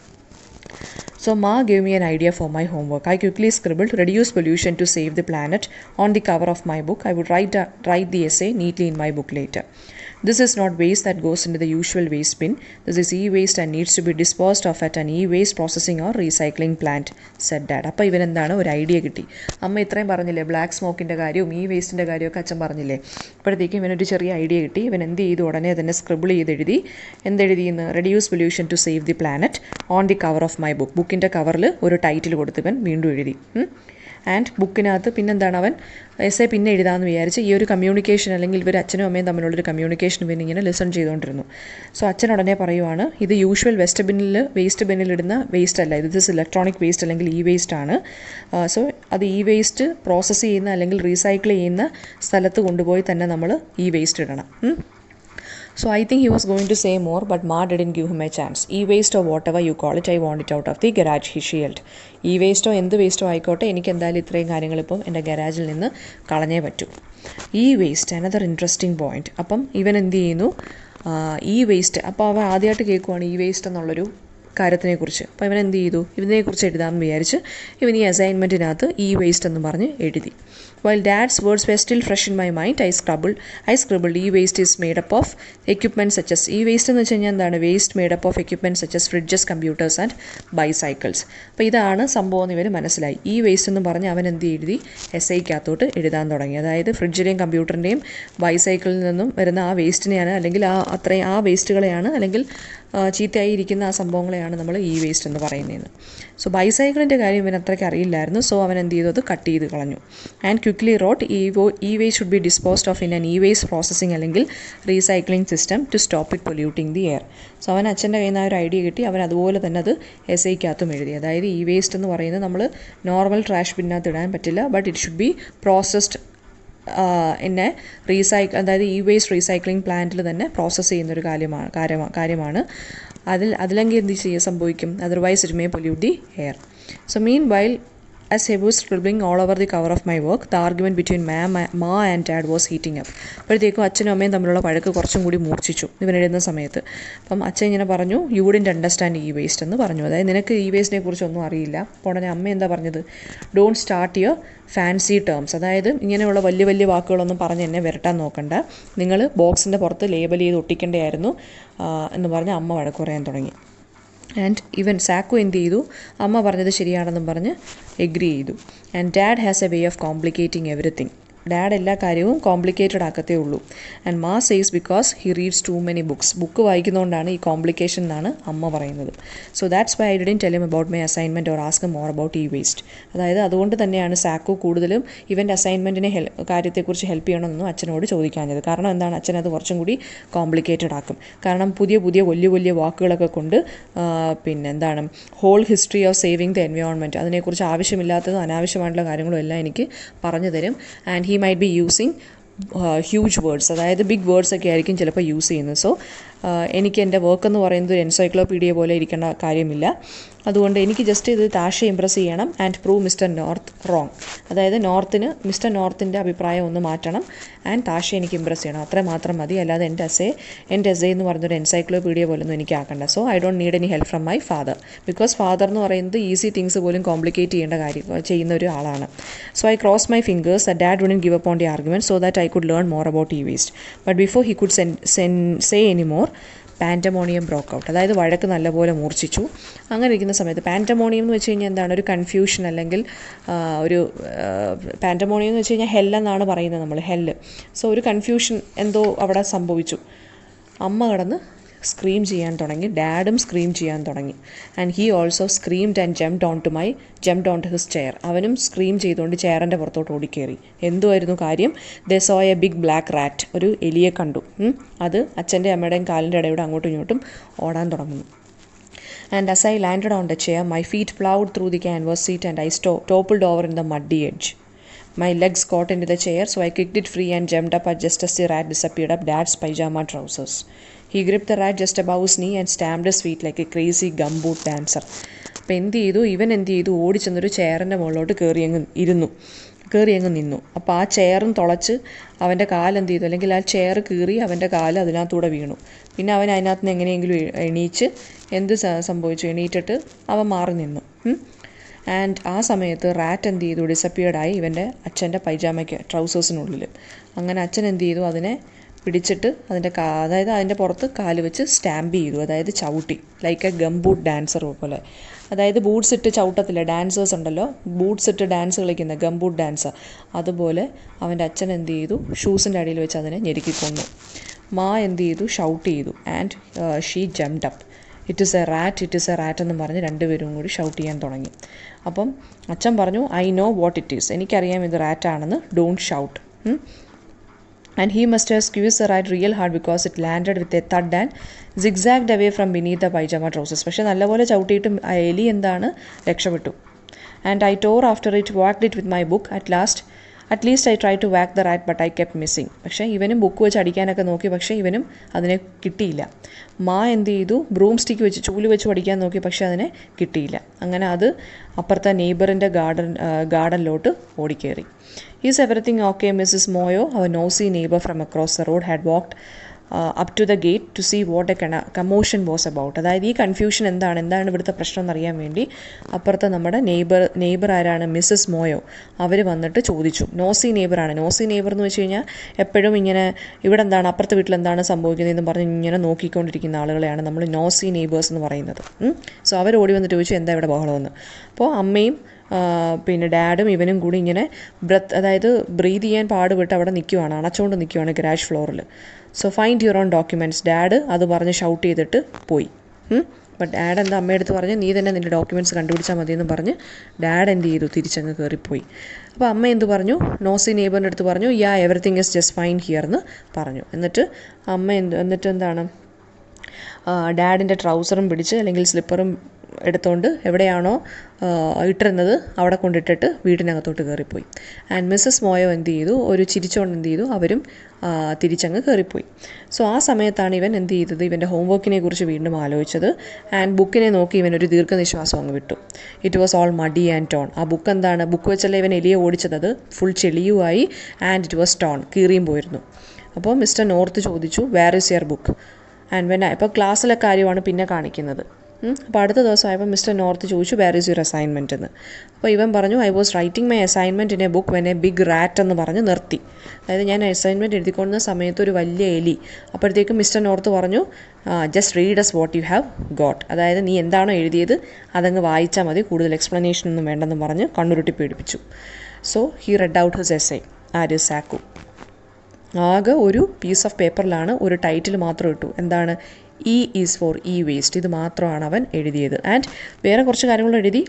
So Ma gave me an idea for my homework. I quickly scribbled, reduce pollution to save the planet on the cover of my book. I would write the essay neatly in my book later. This is not waste that goes into the usual waste bin. This is e-waste and needs to be disposed of at an e-waste processing or recycling plant, said Dad. അപ്പോൾ ഇവൻ എന്താണ്, ഒരു ഐഡിയ കിട്ടി. അമ്മ ഇത്രയും പറഞ്ഞില്ലേ, ബ്ലാക്ക് സ്മോക്കിൻ്റെ കാര്യവും ഈ വേസ്റ്റിൻ്റെ കാര്യമൊക്കെ അച്ഛൻ പറഞ്ഞില്ലേ, അപ്പോഴത്തേക്കും ഇവനൊരു ചെറിയ ഐഡിയ കിട്ടി. ഇവൻ എന്ത് ചെയ്തു, ഉടനെ തന്നെ സ്ക്രിബിൾ ചെയ്തെഴുതി. എന്തെഴുതിയെന്ന്, reduce pollution to save the planet on the cover of my book. ബുക്കിൻ്റെ കവറിൽ ഒരു ടൈറ്റിൽ കൊടുത്ത് ഇവൻ വീണ്ടും എഴുതി. ആൻഡ് ബുക്കിനകത്ത് പിന്നെന്താണ്, അവൻ എസ്സേ പിന്നെ എഴുതാമെന്ന് വിചാരിച്ച് ഈ ഒരു കമ്മ്യൂണിക്കേഷൻ അല്ലെങ്കിൽ ഇവർ അച്ഛനും അമ്മയും തമ്മിലുള്ളൊരു കമ്മ്യൂണിക്കേഷൻ പിന്നെ ഇങ്ങനെ ലിസൺ ചെയ്തുകൊണ്ടിരുന്നു. സോ അച്ഛൻ ഉടനെ പറയുവാണ്, ഇത് യൂഷ്വൽ വേസ്റ്റ് ബിന്നിലിടുന്ന വേസ്റ്റ് അല്ല, ഇത് ഇലക്ട്രോണിക് വേസ്റ്റ് അല്ലെങ്കിൽ ഇ വേസ്റ്റ് ആണ്. സോ അത് ഇ വേസ്റ്റ് പ്രോസസ്സ് ചെയ്യുന്ന അല്ലെങ്കിൽ റീസൈക്കിൾ ചെയ്യുന്ന സ്ഥലത്ത് കൊണ്ടുപോയി തന്നെ നമ്മൾ ഈ വേസ്റ്റ് ഇടണം. So I think he was going to say more, but Ma didn't give him a chance. E-waste or whatever you call it, I want it out of the garage, he yelled. E-waste or എന്ത് വേസ്റ്റോ ആയിക്കോട്ടെ, എനിക്ക് എന്തായാലും ഇത്രയും കാര്യങ്ങളിപ്പം എൻ്റെ ഗരാജിൽ നിന്ന് കളഞ്ഞേ പറ്റൂ. E-waste, another interesting point. അപ്പം ഇവൻ എന്ത് ചെയ്യുന്നു, E-waste, അപ്പോൾ അവൻ ആദ്യമായിട്ട് കേൾക്കുവാണ് E-waste എന്നുള്ളൊരു കാര്യത്തിനെക്കുറിച്ച്. അപ്പോൾ ഇവൻ എന്ത് ചെയ്തു, ഇതിനെക്കുറിച്ച് എഴുതാമെന്ന് വിചാരിച്ച് ഇവൻ ഈ അസൈൻമെൻറ്റിനകത്ത് E-waste എന്ന് പറഞ്ഞ് എഴുതി. While Dad's words were still fresh in my mind, I scribbled e-waste is made up of equipment such as e-waste എന്ന് വെച്ച് കഴിഞ്ഞാൽ എന്താണ്, waste made up of equipment such as fridges, computers and bicycles. അപ്പോൾ ഇതാണ് സംഭവം എന്ന് ഇവർ മനസ്സിലായി. ഈ വേസ്റ്റ് എന്ന് പറഞ്ഞ് അവൻ എന്ത് എഴുതി, എസ്ഐക്കകത്തോട്ട് എഴുതാൻ തുടങ്ങി. അതായത് ഫ്രിഡ്ജിൻ്റെയും കമ്പ്യൂട്ടറിൻ്റെയും ബൈസൈക്കിളിൽ നിന്നും വരുന്ന ആ വേസ്റ്റിനെയാണ് അല്ലെങ്കിൽ ആ വേസ്റ്റുകളെയാണ് അല്ലെങ്കിൽ ചീത്തയായിരിക്കുന്ന ആ സംഭവങ്ങളെയാണ് നമ്മൾ ഈ വേസ്റ്റ് എന്ന് പറയുന്നത്. സോ ബൈസൈക്കിളിൻ്റെ കാര്യം ഇവൻ അത്രയ്ക്ക് അറിയില്ലായിരുന്നു. സോ അവൻ എന്ത് ചെയ്തു, അത് കട്ട് ചെയ്ത് കളഞ്ഞു. And quickly wrote e waste should be disposed of in an e waste processing അല്ലെങ്കിൽ recycling system to stop it polluting the air. So അവൻ അച്ഛൻ്റെ കയ്യിൽ നിന്ന് ആ ഒരു ഐഡിയ കിട്ടി. അവൻ അതുപോലെ തന്നെ അത് എസ്ഐക്കകത്തും എഴുതി. അതായത് ഈ വേസ്റ്റ് എന്ന് പറയുന്നത് നമ്മൾ നോർമൽ ട്രാഷ് ബിന്നകത്ത് ഇടാൻ പറ്റില്ല, but it should be processed എന്നെ അതായത് ഈ വേസ്റ്റ് റീസൈക്ലിംഗ് പ്ലാന്റിൽ തന്നെ പ്രോസസ്സ് ചെയ്യുന്നൊരു കാര്യമാണ്. അതിലെങ്കിൽ എന്ത് സംഭവിക്കും, otherwise it may pollute the air. So mean while as I was scribbling all over the cover of my work, the argument between Ma and Dad was heating up. അപ്പോഴത്തേക്കും അച്ഛനും അമ്മയും തമ്മിലുള്ള വഴക്ക് കുറച്ചും കൂടി മൂർച്ഛിച്ചു ഇവൻ എഴുതുന്ന സമയത്ത്. അപ്പം അച്ഛൻ ഇങ്ങനെ പറഞ്ഞു, യു വുഡൻറ്റ് അണ്ടർസ്റ്റാൻഡ് ഈ വേസ്റ്റ് എന്ന് പറഞ്ഞു. അതായത് നിനക്ക് ഈ വേസ്റ്റിനെ കുറിച്ചൊന്നും അറിയില്ല. അപ്പോൾ ഉടനെ അമ്മ എന്താ പറഞ്ഞത്, don't start your fancy terms. അതായത് ഇങ്ങനെയുള്ള വലിയ വലിയ വാക്കുകളൊന്നും പറഞ്ഞ് എന്നെ വരട്ടാൻ നോക്കണ്ട, നിങ്ങൾ ബോക്സിൻ്റെ പുറത്ത് ലേബൽ ചെയ്ത് ഒട്ടിക്കേണ്ടതായിരുന്നു എന്ന് പറഞ്ഞ് അമ്മ വഴക്ക് പറയാൻ തുടങ്ങി. ആൻഡ് ഇവൻ സാക്കു എന്ത് ചെയ്തു, അമ്മ പറഞ്ഞത് ശരിയാണെന്നും പറഞ്ഞ് എഗ്രി ചെയ്തു. And dad has a way of complicating everything. Dad എല്ലാ കാര്യവും കോംപ്ലിക്കേറ്റഡ് ആക്കത്തേ ഉള്ളൂ. And ma says because he reads too many books. Book വായിക്കുന്നതുകൊണ്ടാണ് ഈ കോംപ്ലിക്കേഷൻ എന്നാണ് അമ്മ പറയുന്നത്. So that's why I didn't tell him about my assignment or ask more about e waste. അതായത് അതുകൊണ്ട് തന്നെയാണ് സാക്കു കൂടുതലും ഇവൻ്റെ അസൈൻമെൻറ്റിനെ കാര്യത്തെക്കുറിച്ച് ഹെൽപ്പ് ചെയ്യണമെന്നും അച്ഛനോട് ചോദിക്കാഞ്ഞത്. കാരണം എന്താണ്, അച്ഛനത് കുറച്ചും കൂടി കോംപ്ലിക്കേറ്റഡ് ആക്കും. കാരണം പുതിയ പുതിയ വലിയ വാക്കുകളൊക്കെ കൊണ്ട് എന്താണ് whole history of saving the environment, അതിനെക്കുറിച്ച് ആവശ്യമില്ലാത്തതും അനാവശ്യമായിട്ടുള്ള കാര്യങ്ങളും എല്ലാം എനിക്ക് പറഞ്ഞു തരും. And he might be using huge words, അതായത് ബിഗ് വേർഡ്സ് ഒക്കെ ആയിരിക്കും ചിലപ്പോൾ യൂസ് ചെയ്യുന്നത്. സോ എനിക്ക് എൻ്റെ വർക്ക് എന്ന് പറയുന്നത് ഒരു എൻസൈക്ലോപീഡിയ പോലെ ഇരിക്കേണ്ട കാര്യമില്ല. അതുകൊണ്ട് എനിക്ക് ജസ്റ്റ് ഇത് താഷയെ ഇമ്പ്രസ് ചെയ്യണം and prove mister north wrong. അതായത് മിസ്റ്റർ നോർത്തിൻ്റെ അഭിപ്രായം ഒന്ന് മാറ്റണം ആൻഡ് താഷയെ എനിക്ക് ഇമ്പ്രസ് ചെയ്യണം, അത്ര മാത്രം മതി. അല്ലാതെ എൻ്റെ എസ്സേ എന്ന് പറഞ്ഞൊരു എൻസൈക്ലോപീഡിയ പോലൊന്നും എനിക്ക് ആക്കണ്ട. So I don't need any help from my father, because father എന്ന് പറയുന്നത് ഈസി തിങ്സ് പോലും കോംപ്ലിക്കേറ്റ് ചെയ്യുന്ന ഒരു ആളാണ്. So I cross my fingers that dad wouldn't give up on the argument so that I could learn more about e waste. But before he could say any more, pandemonium broke out. അതായത് വഴക്ക് നല്ലപോലെ മൂർച്ഛിച്ചു. അങ്ങനെ ഇരിക്കുന്ന സമയത്ത് പാൻറ്റമോണിയം എന്ന് വെച്ച് കഴിഞ്ഞാൽ എന്താണ്, ഒരു കൺഫ്യൂഷൻ അല്ലെങ്കിൽ ഒരു പാൻറ്റമോണിയം എന്ന് വെച്ച് കഴിഞ്ഞാൽ ഹെല്ലെന്നാണ് പറയുന്നത് നമ്മൾ, ഹെല്ല്. സോ ഒരു കൺഫ്യൂഷൻ എന്തോ അവിടെ സംഭവിച്ചു. അമ്മ കിടന്ന് സ്ക്രീം ചെയ്യാൻ തുടങ്ങി, ഡാഡും സ്ക്രീം ചെയ്യാൻ തുടങ്ങി. And he also screamed and jumped on to his chair. അവനും സ്ക്രീം ചെയ്തുകൊണ്ട് ചെയറിൻ്റെ പുറത്തോട്ട് ഓടിക്കേറി. എന്തുമായിരുന്നു കാര്യം? They saw a big black rat. ഒരു എലിയെ കണ്ടു. അത് അച്ഛൻ്റെ അമ്മയുടെയും കാലിൻ്റെ ഇടയുടെ അങ്ങോട്ടും ഇങ്ങോട്ടും ഓടാൻ തുടങ്ങുന്നു. And as I landed on the chair, my feet plowed through the canvas seat and I toppled over in the muddy edge. My legs caught into the chair, so I kicked it free and jumped up just as the rat disappeared up Dad's pajama trousers. He gripped the rat just above his knee and stamped his feet like a crazy gumboot dancer. അപ്പോൾ ഇവൻ എന്ത് ചെയ്തു, ഓടിച്ചെന്നൊരു ചെയറിൻ്റെ മുകളിലോട്ട് കയറി അങ്ങ് നിന്നു. അപ്പോൾ ആ ചെയറും തുളച്ച് അവൻ്റെ കാലെന്ത് ചെയ്തു, അല്ലെങ്കിൽ ആ ചെയർ കീറി അവൻ്റെ കാല് അതിനകത്തൂടെ വീണു. പിന്നെ അവൻ അതിനകത്ത് നിന്ന് എങ്ങനെയെങ്കിലും എണീച്ച് എണീറ്റിട്ട് അവൻ മാറി നിന്നു. ആൻഡ് ആ സമയത്ത് റാറ്റ് എന്ത് ചെയ്തു, ഡിസപ്പിയർഡായി ഇവൻ്റെ അച്ഛൻ്റെ പൈജാമയ്ക്ക് ട്രൗസേഴ്സിനുള്ളിൽ. അങ്ങനെ അച്ഛൻ എന്ത് ചെയ്തു, അതിനെ പിടിച്ചിട്ട് അതായത് അതിൻ്റെ പുറത്ത് കാല് വെച്ച് സ്റ്റാമ്പ് ചെയ്തു, അതായത് ചവിട്ടി, ലൈക്ക് എ ഗംബൂട്ട് ഡാൻസർ പോലെ. അതായത് ബൂട്ട്സ് ഇട്ട് ചവിട്ടത്തില്ല, ഡാൻസേഴ്സ് ഉണ്ടല്ലോ, ബൂട്ട്സ് ഇട്ട് ഡാൻസ് കളിക്കുന്ന ഗംബൂട്ട് ഡാൻസർ, അതുപോലെ അവൻ്റെ അച്ഛൻ എന്ത് ചെയ്തു, ഷൂസിൻ്റെ അടിയിൽ വെച്ച് അതിനെ ഞെരുക്കിക്കൊന്നു. മാ എന്ത് ചെയ്തു, ഷൗട്ട് ചെയ്തു. And she jumped up. It is A rat എന്ന് പറഞ്ഞ് രണ്ടുപേരും കൂടി ഷൗട്ട് ചെയ്യാൻ തുടങ്ങി. അപ്പം അച്ഛൻ പറഞ്ഞു, I know what it is, എനിക്കറിയാം ഇത് റാറ്റാണെന്ന്, don't shout. And he must have squeezed the rat real hard because it landed with a thud and zigzagged away from beneath the pajama trousers. പക്ഷേ നല്ലപോലെ ചവിട്ടിയിട്ടും ആ എലി എന്താണ്, രക്ഷപ്പെട്ടു. And I tore after it, whacked it with my book. At least I tried to whack the rat, but I kept missing. പക്ഷേ ഇവനും ബുക്ക് വെച്ച് അടിക്കാനൊക്കെ നോക്കി, പക്ഷേ ഇവനും അതിനെ കിട്ടിയില്ല. മാ എന്ത് ചെയ്തു, ബ്രൂം സ്റ്റിക്ക് വെച്ച് ചൂല് വെച്ച് പഠിക്കാൻ നോക്കി, പക്ഷേ അതിനെ കിട്ടിയില്ല. അങ്ങനെ അത് അപ്പുറത്തെ നെയ്ബറിൻ്റെ ഗാർഡനിലോട്ട് ഓടിക്കേറി. Is everything okay, Mrs. Moyo? Our nosy neighbor from across the road had walked up to the gate to see what a commotion was about. അതായത് ഈ കൺഫ്യൂഷൻ എന്താണ് ഇവിടുത്തെ പ്രശ്നം എന്നറിയാൻ വേണ്ടി അപ്പുറത്തെ നമ്മുടെ നെയ്ബർ ആരാണ്, മിസ്സസ് മോയോ, അവർ വന്നിട്ട് ചോദിച്ചു. നോസി നെയ്ബറാണ്. നോസി നെയ്ബർ എന്ന് വെച്ച് കഴിഞ്ഞാൽ എപ്പോഴും ഇങ്ങനെ ഇവിടെ എന്താണ്, അപ്പുറത്തെ വീട്ടിൽ എന്താണ് സംഭവിക്കുന്നതെന്ന് പറഞ്ഞ് ഇങ്ങനെ നോക്കിക്കൊണ്ടിരിക്കുന്ന ആളുകളെയാണ് നമ്മൾ നോസി നെയ്ബേഴ്സ് എന്ന് പറയുന്നത്. സോ അവർ ഓടി വന്നിട്ട് ചോദിച്ചു, എന്താ ഇവിടെ ബഹളമെന്ന്. അപ്പോൾ അമ്മയും പിന്നെ ഡാഡും ഇവനും കൂടി ഇങ്ങനെ അതായത് ബ്രീത്ത് ചെയ്യാൻ പാടുപെട്ട് അവിടെ നിൽക്കുവാണ്, അണച്ചുകൊണ്ട് നിൽക്കുവാണ് ഗരാജ് ഫ്ലോറിൽ. So find your own documents, dad അത് പറഞ്ഞ് ഷൗട്ട് ചെയ്തിട്ട് പോയി. ബട്ട് ഡാഡ് എന്താ അമ്മയെടുത്ത് പറഞ്ഞ്, നീ തന്നെ നിൻ്റെ ഡോക്യുമെൻറ്റ്സ് കണ്ടുപിടിച്ചാൽ മതിയെന്ന് പറഞ്ഞ് ഡാഡ് എന്ത് ചെയ്തു, തിരിച്ചങ്ങ് കയറിപ്പോയി. അപ്പോൾ അമ്മ എന്ത് പറഞ്ഞു, നോസി നെയ്ബറിൻ്റെ അടുത്ത് പറഞ്ഞു, everything is just fine here എന്ന് പറഞ്ഞു. എന്നിട്ട് എന്താണ്, ഡാഡിൻ്റെ ട്രൗസറും പിടിച്ച് അല്ലെങ്കിൽ സ്ലിപ്പറും എടുത്തുകൊണ്ട് എവിടെയാണോ ഇട്ടിരുന്നത് അവിടെ കൊണ്ടിട്ടിട്ട് വീടിനകത്തോട്ട് കയറിപ്പോയി. ആൻഡ് മിസ്സസ് മോയോ എന്ത് ചെയ്തു, ഒരു ചിരിച്ചുകൊണ്ട് എന്ത് ചെയ്തു, അവരും തിരിച്ചങ്ങ് കയറിപ്പോയി. സോ ആ സമയത്താണ് ഇവൻ എന്ത് ചെയ്തത്, ഇവൻ്റെ ഹോംവർക്കിനെ കുറിച്ച് വീണ്ടും ആലോചിച്ചത്. ആൻഡ് ബുക്കിനെ നോക്കി ഇവനൊരു ദീർഘനിശ്വാസം അങ്ങ് വിട്ടു. It was all muddy and torn. ആ ബുക്ക് എന്താണ്, ബുക്ക് വെച്ചല്ലേ ഇവൻ എലിയെ ഓടിച്ചത്, അത് ഫുൾ ചെളിയുമായി. ആൻഡ് ഇറ്റ് വാസ് ടോൺ, കീറിയും പോയിരുന്നു. അപ്പോൾ മിസ്റ്റർ നോർത്ത് ചോദിച്ചു, where is your book? And ഇപ്പോൾ ക്ലാസ്സിലെ കാര്യമാണ് പിന്നെ കാണിക്കുന്നത്. അപ്പോൾ അടുത്ത ദിവസമായപ്പോൾ മിസ്റ്റർ നോർത്ത് ചോദിച്ചു, വേർ ഈസ് യുവർ അസൈൻമെൻറ്റ് എന്ന്. അപ്പോൾ ഇവൻ പറഞ്ഞു, I was writing my assignment in a book when a big rat എന്ന് പറഞ്ഞ് നിർത്തി. അതായത് ഞാൻ അസൈൻമെൻറ്റ് എഴുതിക്കൊണ്ടുന്ന സമയത്ത് ഒരു വലിയ എലി. അപ്പോഴത്തേക്കും മിസ്റ്റർ നോർത്ത് പറഞ്ഞു, just read us what you have got. അതായത് നീ എന്താണോ എഴുതിയത് അതങ്ങ് വായിച്ചാൽ മതി, കൂടുതൽ എക്സ്പ്ലനേഷൻ ഒന്നും വേണ്ടെന്ന് പറഞ്ഞ് കണ്ണുരുട്ടി പേടിപ്പിച്ചു. So he read out his essay. ആര് സാക്കു. ആകെ ഒരു പീസ് ഓഫ് പേപ്പറിലാണ് ഒരു ടൈറ്റിൽ മാത്രം ഇട്ടു, എന്താണ് e is for e waste. ഇത് മാത്രമാണ് അവൻ എഴുതിയത്. ആൻഡ് വേറെ കുറച്ച് കാര്യങ്ങൾ എഴുതി,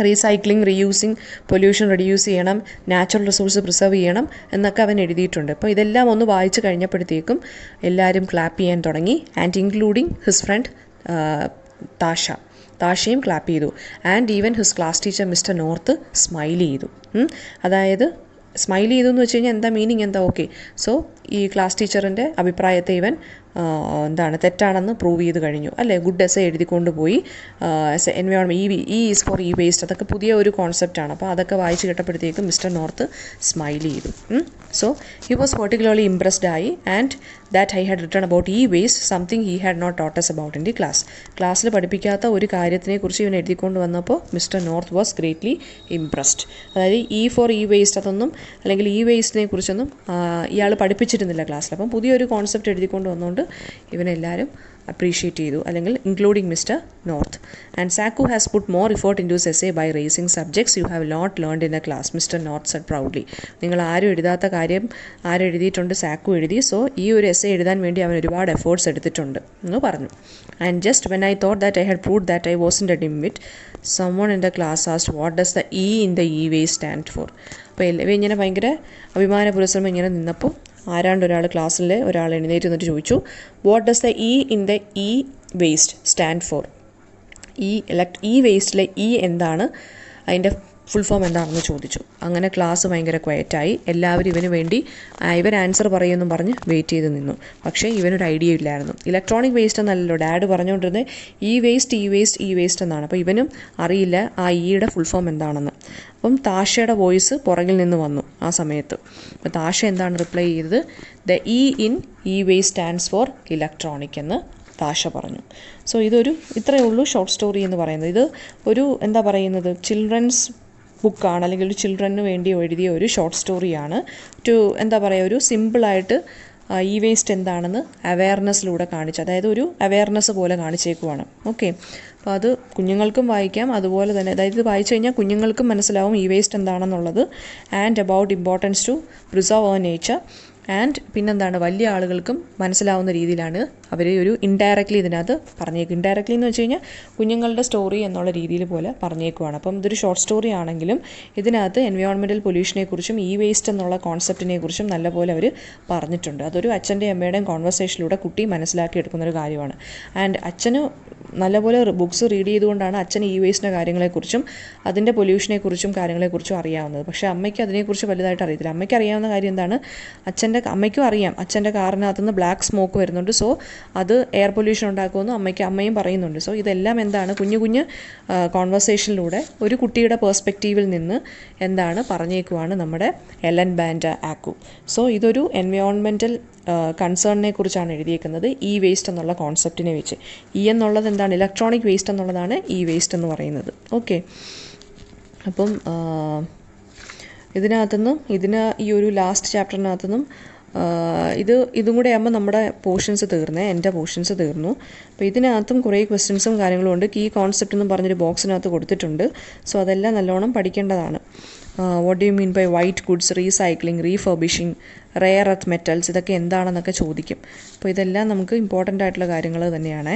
റീസൈക്ലിംഗ്, റീയൂസിങ്, പൊല്യൂഷൻ റെഡ്യൂസ് ചെയ്യണം, നാച്ചുറൽ റിസോഴ്സ് പ്രിസർവ് ചെയ്യണം എന്നൊക്കെ അവൻ എഴുതിയിട്ടുണ്ട്. അപ്പോൾ ഇതെല്ലാം ഒന്ന് വായിച്ച് കഴിഞ്ഞപ്പോഴത്തേക്കും എല്ലാവരും ക്ലാപ്പ് ചെയ്യാൻ തുടങ്ങി. ആൻഡ് ഇൻക്ലൂഡിങ് ഹിസ് ഫ്രണ്ട് താഷയും ക്ലാപ്പ് ചെയ്തു. And even his class teacher mister North smile ചെയ്തു. അതായത് സ്മൈൽ ചെയ്തു എന്ന് വെച്ച് കഴിഞ്ഞാൽ എന്താ മീനിങ് എന്താ? ഓക്കെ, സോ ഈ ക്ലാസ് ടീച്ചറിൻ്റെ അഭിപ്രായത്തെ ഇവൻ തെറ്റാണെന്ന് പ്രൂവ് ചെയ്ത് കഴിഞ്ഞു അല്ലേ. ഗുഡ് എസ്സേ എഴുതിക്കൊണ്ട് പോയി. Environment e is for e waste, അതൊക്കെ പുതിയ ഒരു കോൺസെപ്റ്റാണ്. അപ്പോൾ അതൊക്കെ വായിച്ച് കേട്ടപ്പോഴത്തേക്കും മിസ്റ്റർ നോർത്ത് സ്മൈൽ ചെയ്തു. So he was particularly impressed ആയി. And that I had written about e waste something he had not taught us about in the class. ക്ലാസ്സിൽ പഠിപ്പിക്കാത്ത ഒരു കാര്യത്തിനെക്കുറിച്ച് ഇവൻ എഴുതിക്കൊണ്ട് വന്നപ്പോൾ mister North was greatly impressed. അതായത് ഇ ഫോർ ഇ വേസ്റ്റ് അതൊന്നും, അല്ലെങ്കിൽ ഇ വേസ്റ്റിനെ കുറിച്ചൊന്നും ഇയാൾ പഠിപ്പിച്ചിരുന്നില്ല ക്ലാസ്സിൽ. അപ്പം പുതിയൊരു കോൺസെപ്റ്റ് എഴുതിക്കൊണ്ട് വന്നുകൊണ്ട് ഇവനെല്ലാവരും അപ്രീഷിയേറ്റ് ചെയ്തു, അല്ലെങ്കിൽ including mister North. And Zack has put more effort into essay by raising subjects you have not learned in a class, mister North said proudly. നിങ്ങൾ ആരും എഴുതാത്ത കാര്യം ആരെഴുതിയിട്ടുണ്ട്? സാക്കു എഴുതി. സോ ഈ ഒരു എസ്സേ എഴുതാൻ വേണ്ടി അവൻ ഒരുപാട് എഫേർട്സ് എടുത്തിട്ടുണ്ട് എന്ന് പറഞ്ഞു. And just when I thought that I had proved that I wasn't a dimwit, someone in the class asked what does the E in the e-waste stand for. അപ്പോൾ ഇങ്ങനെ ഭയങ്കര അഭിമാന പുരസ്സരം ഇങ്ങനെ നിന്നപ്പോൾ ആരാണ്ട് ഒരാൾ ക്ലാസ്സിൽ ഒരാൾ എഴുന്നേറ്റ് നിന്നിട്ട് ചോദിച്ചു, what does the E in the E waste stand for? ഈ വേസ്റ്റിലെ ഇ എന്താണ്, അതിൻ്റെ ഫുൾ ഫോം എന്താണെന്ന് ചോദിച്ചു. അങ്ങനെ ക്ലാസ് ഭയങ്കര ക്വയറ്റായി. എല്ലാവരും ഇവന് വേണ്ടി ഇവൻ ആൻസർ പറയുമെന്നും പറഞ്ഞ് വെയിറ്റ് ചെയ്ത് നിന്നു. പക്ഷേ ഇവനൊരു ഐഡിയ ഇല്ലായിരുന്നു. ഇലക്ട്രോണിക് വേസ്റ്റ് എന്നല്ലല്ലോ ഡാഡ് പറഞ്ഞുകൊണ്ടിരുന്നത്, ഇ വേസ്റ്റ് എന്നാണ്. അപ്പോൾ ഇവനും അറിയില്ല ആ ഇയുടെ ഫുൾ ഫോം എന്താണെന്ന്. അപ്പം താഷയുടെ വോയിസ് പുറകിൽ നിന്ന് വന്നു ആ സമയത്ത്. അപ്പോൾ താഷ എന്താണ് റിപ്ലൈ ചെയ്തത്? The E in E waste stands for electronic എന്ന് താഷ പറഞ്ഞു. സോ ഇത്രയേ ഉള്ളൂ ഷോർട്ട് സ്റ്റോറി എന്ന് പറയുന്നത്. ഇത് ഒരു എന്താ പറയുന്നത്, ചിൽഡ്രൻസ് ബുക്കാണ്, അല്ലെങ്കിൽ ഒരു ചിൽഡ്രന് വേണ്ടി എഴുതിയ ഒരു ഷോർട്ട് സ്റ്റോറിയാണ്. എന്താ പറയുക, ഒരു സിമ്പിളായിട്ട് ഇ വേസ്റ്റ് എന്താണെന്ന് അവെയർനെസ്സിലൂടെ കാണിച്ചു, അതായത് ഒരു അവെയർനെസ് പോലെ കാണിച്ചേക്കുവാണ്. ഓക്കെ, അപ്പോൾ അത് കുഞ്ഞുങ്ങൾക്കും വായിക്കാം. അതുപോലെ തന്നെ അതായത് ഇത് വായിച്ചു കഴിഞ്ഞാൽ കുഞ്ഞുങ്ങൾക്കും മനസ്സിലാവും ഇ വേസ്റ്റ് എന്താണെന്നുള്ളത്. And about importance to preserve our nature. ആൻഡ് പിന്നെന്താണ്, വലിയ ആളുകൾക്കും മനസ്സിലാവുന്ന രീതിയിലാണ് അവർ ഒരു ഇൻഡയറക്റ്റ്ലി ഇതിനകത്ത് പറഞ്ഞേക്കും. ഇൻഡയറക്റ്റ്ലി എന്ന് വെച്ച് കഴിഞ്ഞാൽ കുഞ്ഞുങ്ങളുടെ സ്റ്റോറി എന്നുള്ള രീതിയിൽ പോലെ പറഞ്ഞേക്കുവാണ്. അപ്പം ഇതൊരു ഷോർട്ട് സ്റ്റോറി ആണെങ്കിലും ഇതിനകത്ത് എൻവയോൺമെൻറ്റൽ പൊല്യൂഷനെക്കുറിച്ചും ഇ വേസ്റ്റ് എന്നുള്ള കോൺസെപ്റ്റിനെക്കുറിച്ചും നല്ലപോലെ അവർ പറഞ്ഞിട്ടുണ്ട്. അതൊരു അച്ഛൻ്റെയും അമ്മയുടെയും കോൺവെർസേഷനിലൂടെ കുട്ടി മനസ്സിലാക്കി എടുക്കുന്നൊരു കാര്യമാണ്. ആൻഡ് അച്ഛന് നല്ലപോലെ ബുക്സ് റീഡ് ചെയ്തുകൊണ്ടാണ് അച്ഛൻ ഇ വേസ്റ്റിൻ്റെ കാര്യങ്ങളെക്കുറിച്ചും അതിൻ്റെ പൊല്യൂഷനെക്കുറിച്ചും കാര്യങ്ങളെക്കുറിച്ചും അറിയാവുന്നത്. പക്ഷേ അമ്മയ്ക്ക് അതിനെക്കുറിച്ച് വലുതായിട്ട് അറിയത്തില്ല. അമ്മയ്ക്ക് അറിയാവുന്ന കാര്യം എന്താണ്, അമ്മയ്ക്കും അറിയാം അച്ഛൻ്റെ കാറിനകത്തുനിന്ന് ബ്ലാക്ക് സ്മോക്ക് വരുന്നുണ്ട്, സോ അത് എയർ പൊല്യൂഷൻ ഉണ്ടാക്കുമെന്ന് അമ്മയും പറയുന്നുണ്ട്. സോ ഇതെല്ലാം എന്താണ്, കുഞ്ഞു കോൺവെർസേഷനിലൂടെ ഒരു കുട്ടിയുടെ പേഴ്സ്പെക്റ്റീവിൽ നിന്ന് എന്താണ് പറഞ്ഞേക്കുവാണ് നമ്മുടെ എലൻ ബാൻഡ ആക്കു. സോ ഇതൊരു എൻവയോൺമെൻറ്റൽ കൺസേണിനെ കുറിച്ചാണ് എഴുതിയേക്കുന്നത്, ഇ വേസ്റ്റ് എന്നുള്ള കോൺസെപ്റ്റിനെ വെച്ച്. ഇ എന്നുള്ളത് എന്താണ്, ഇലക്ട്രോണിക് വേസ്റ്റ് എന്നുള്ളതാണ് ഇ വേസ്റ്റ് എന്ന് പറയുന്നത്. ഓക്കെ, അപ്പം ഈ ഒരു ലാസ്റ്റ് ചാപ്റ്ററിനകത്തുനിന്നും ഇതും കൂടെ ആകുമ്പോൾ നമ്മുടെ പോർഷൻസ് തീർന്നേ, എൻ്റെ പോർഷൻസ് തീർന്നു. അപ്പോൾ ഇതിനകത്തും കുറേ ക്വസ്റ്റ്യൻസും കാര്യങ്ങളും ഉണ്ട്. കീ കോൺസെപ്റ്റ് എന്നും പറഞ്ഞൊരു ബോക്സിനകത്ത് കൊടുത്തിട്ടുണ്ട്. സോ അതെല്ലാം നല്ലോണം പഠിക്കേണ്ടതാണ്. What do you mean by white goods, recycling, refurbishing, rare earth metals, ഇതൊക്കെ എന്താണെന്നൊക്കെ ചോദിക്കും. അപ്പോൾ ഇതെല്ലാം നമുക്ക് ഇമ്പോർട്ടൻ്റ് ആയിട്ടുള്ള കാര്യങ്ങൾ തന്നെയാണ്.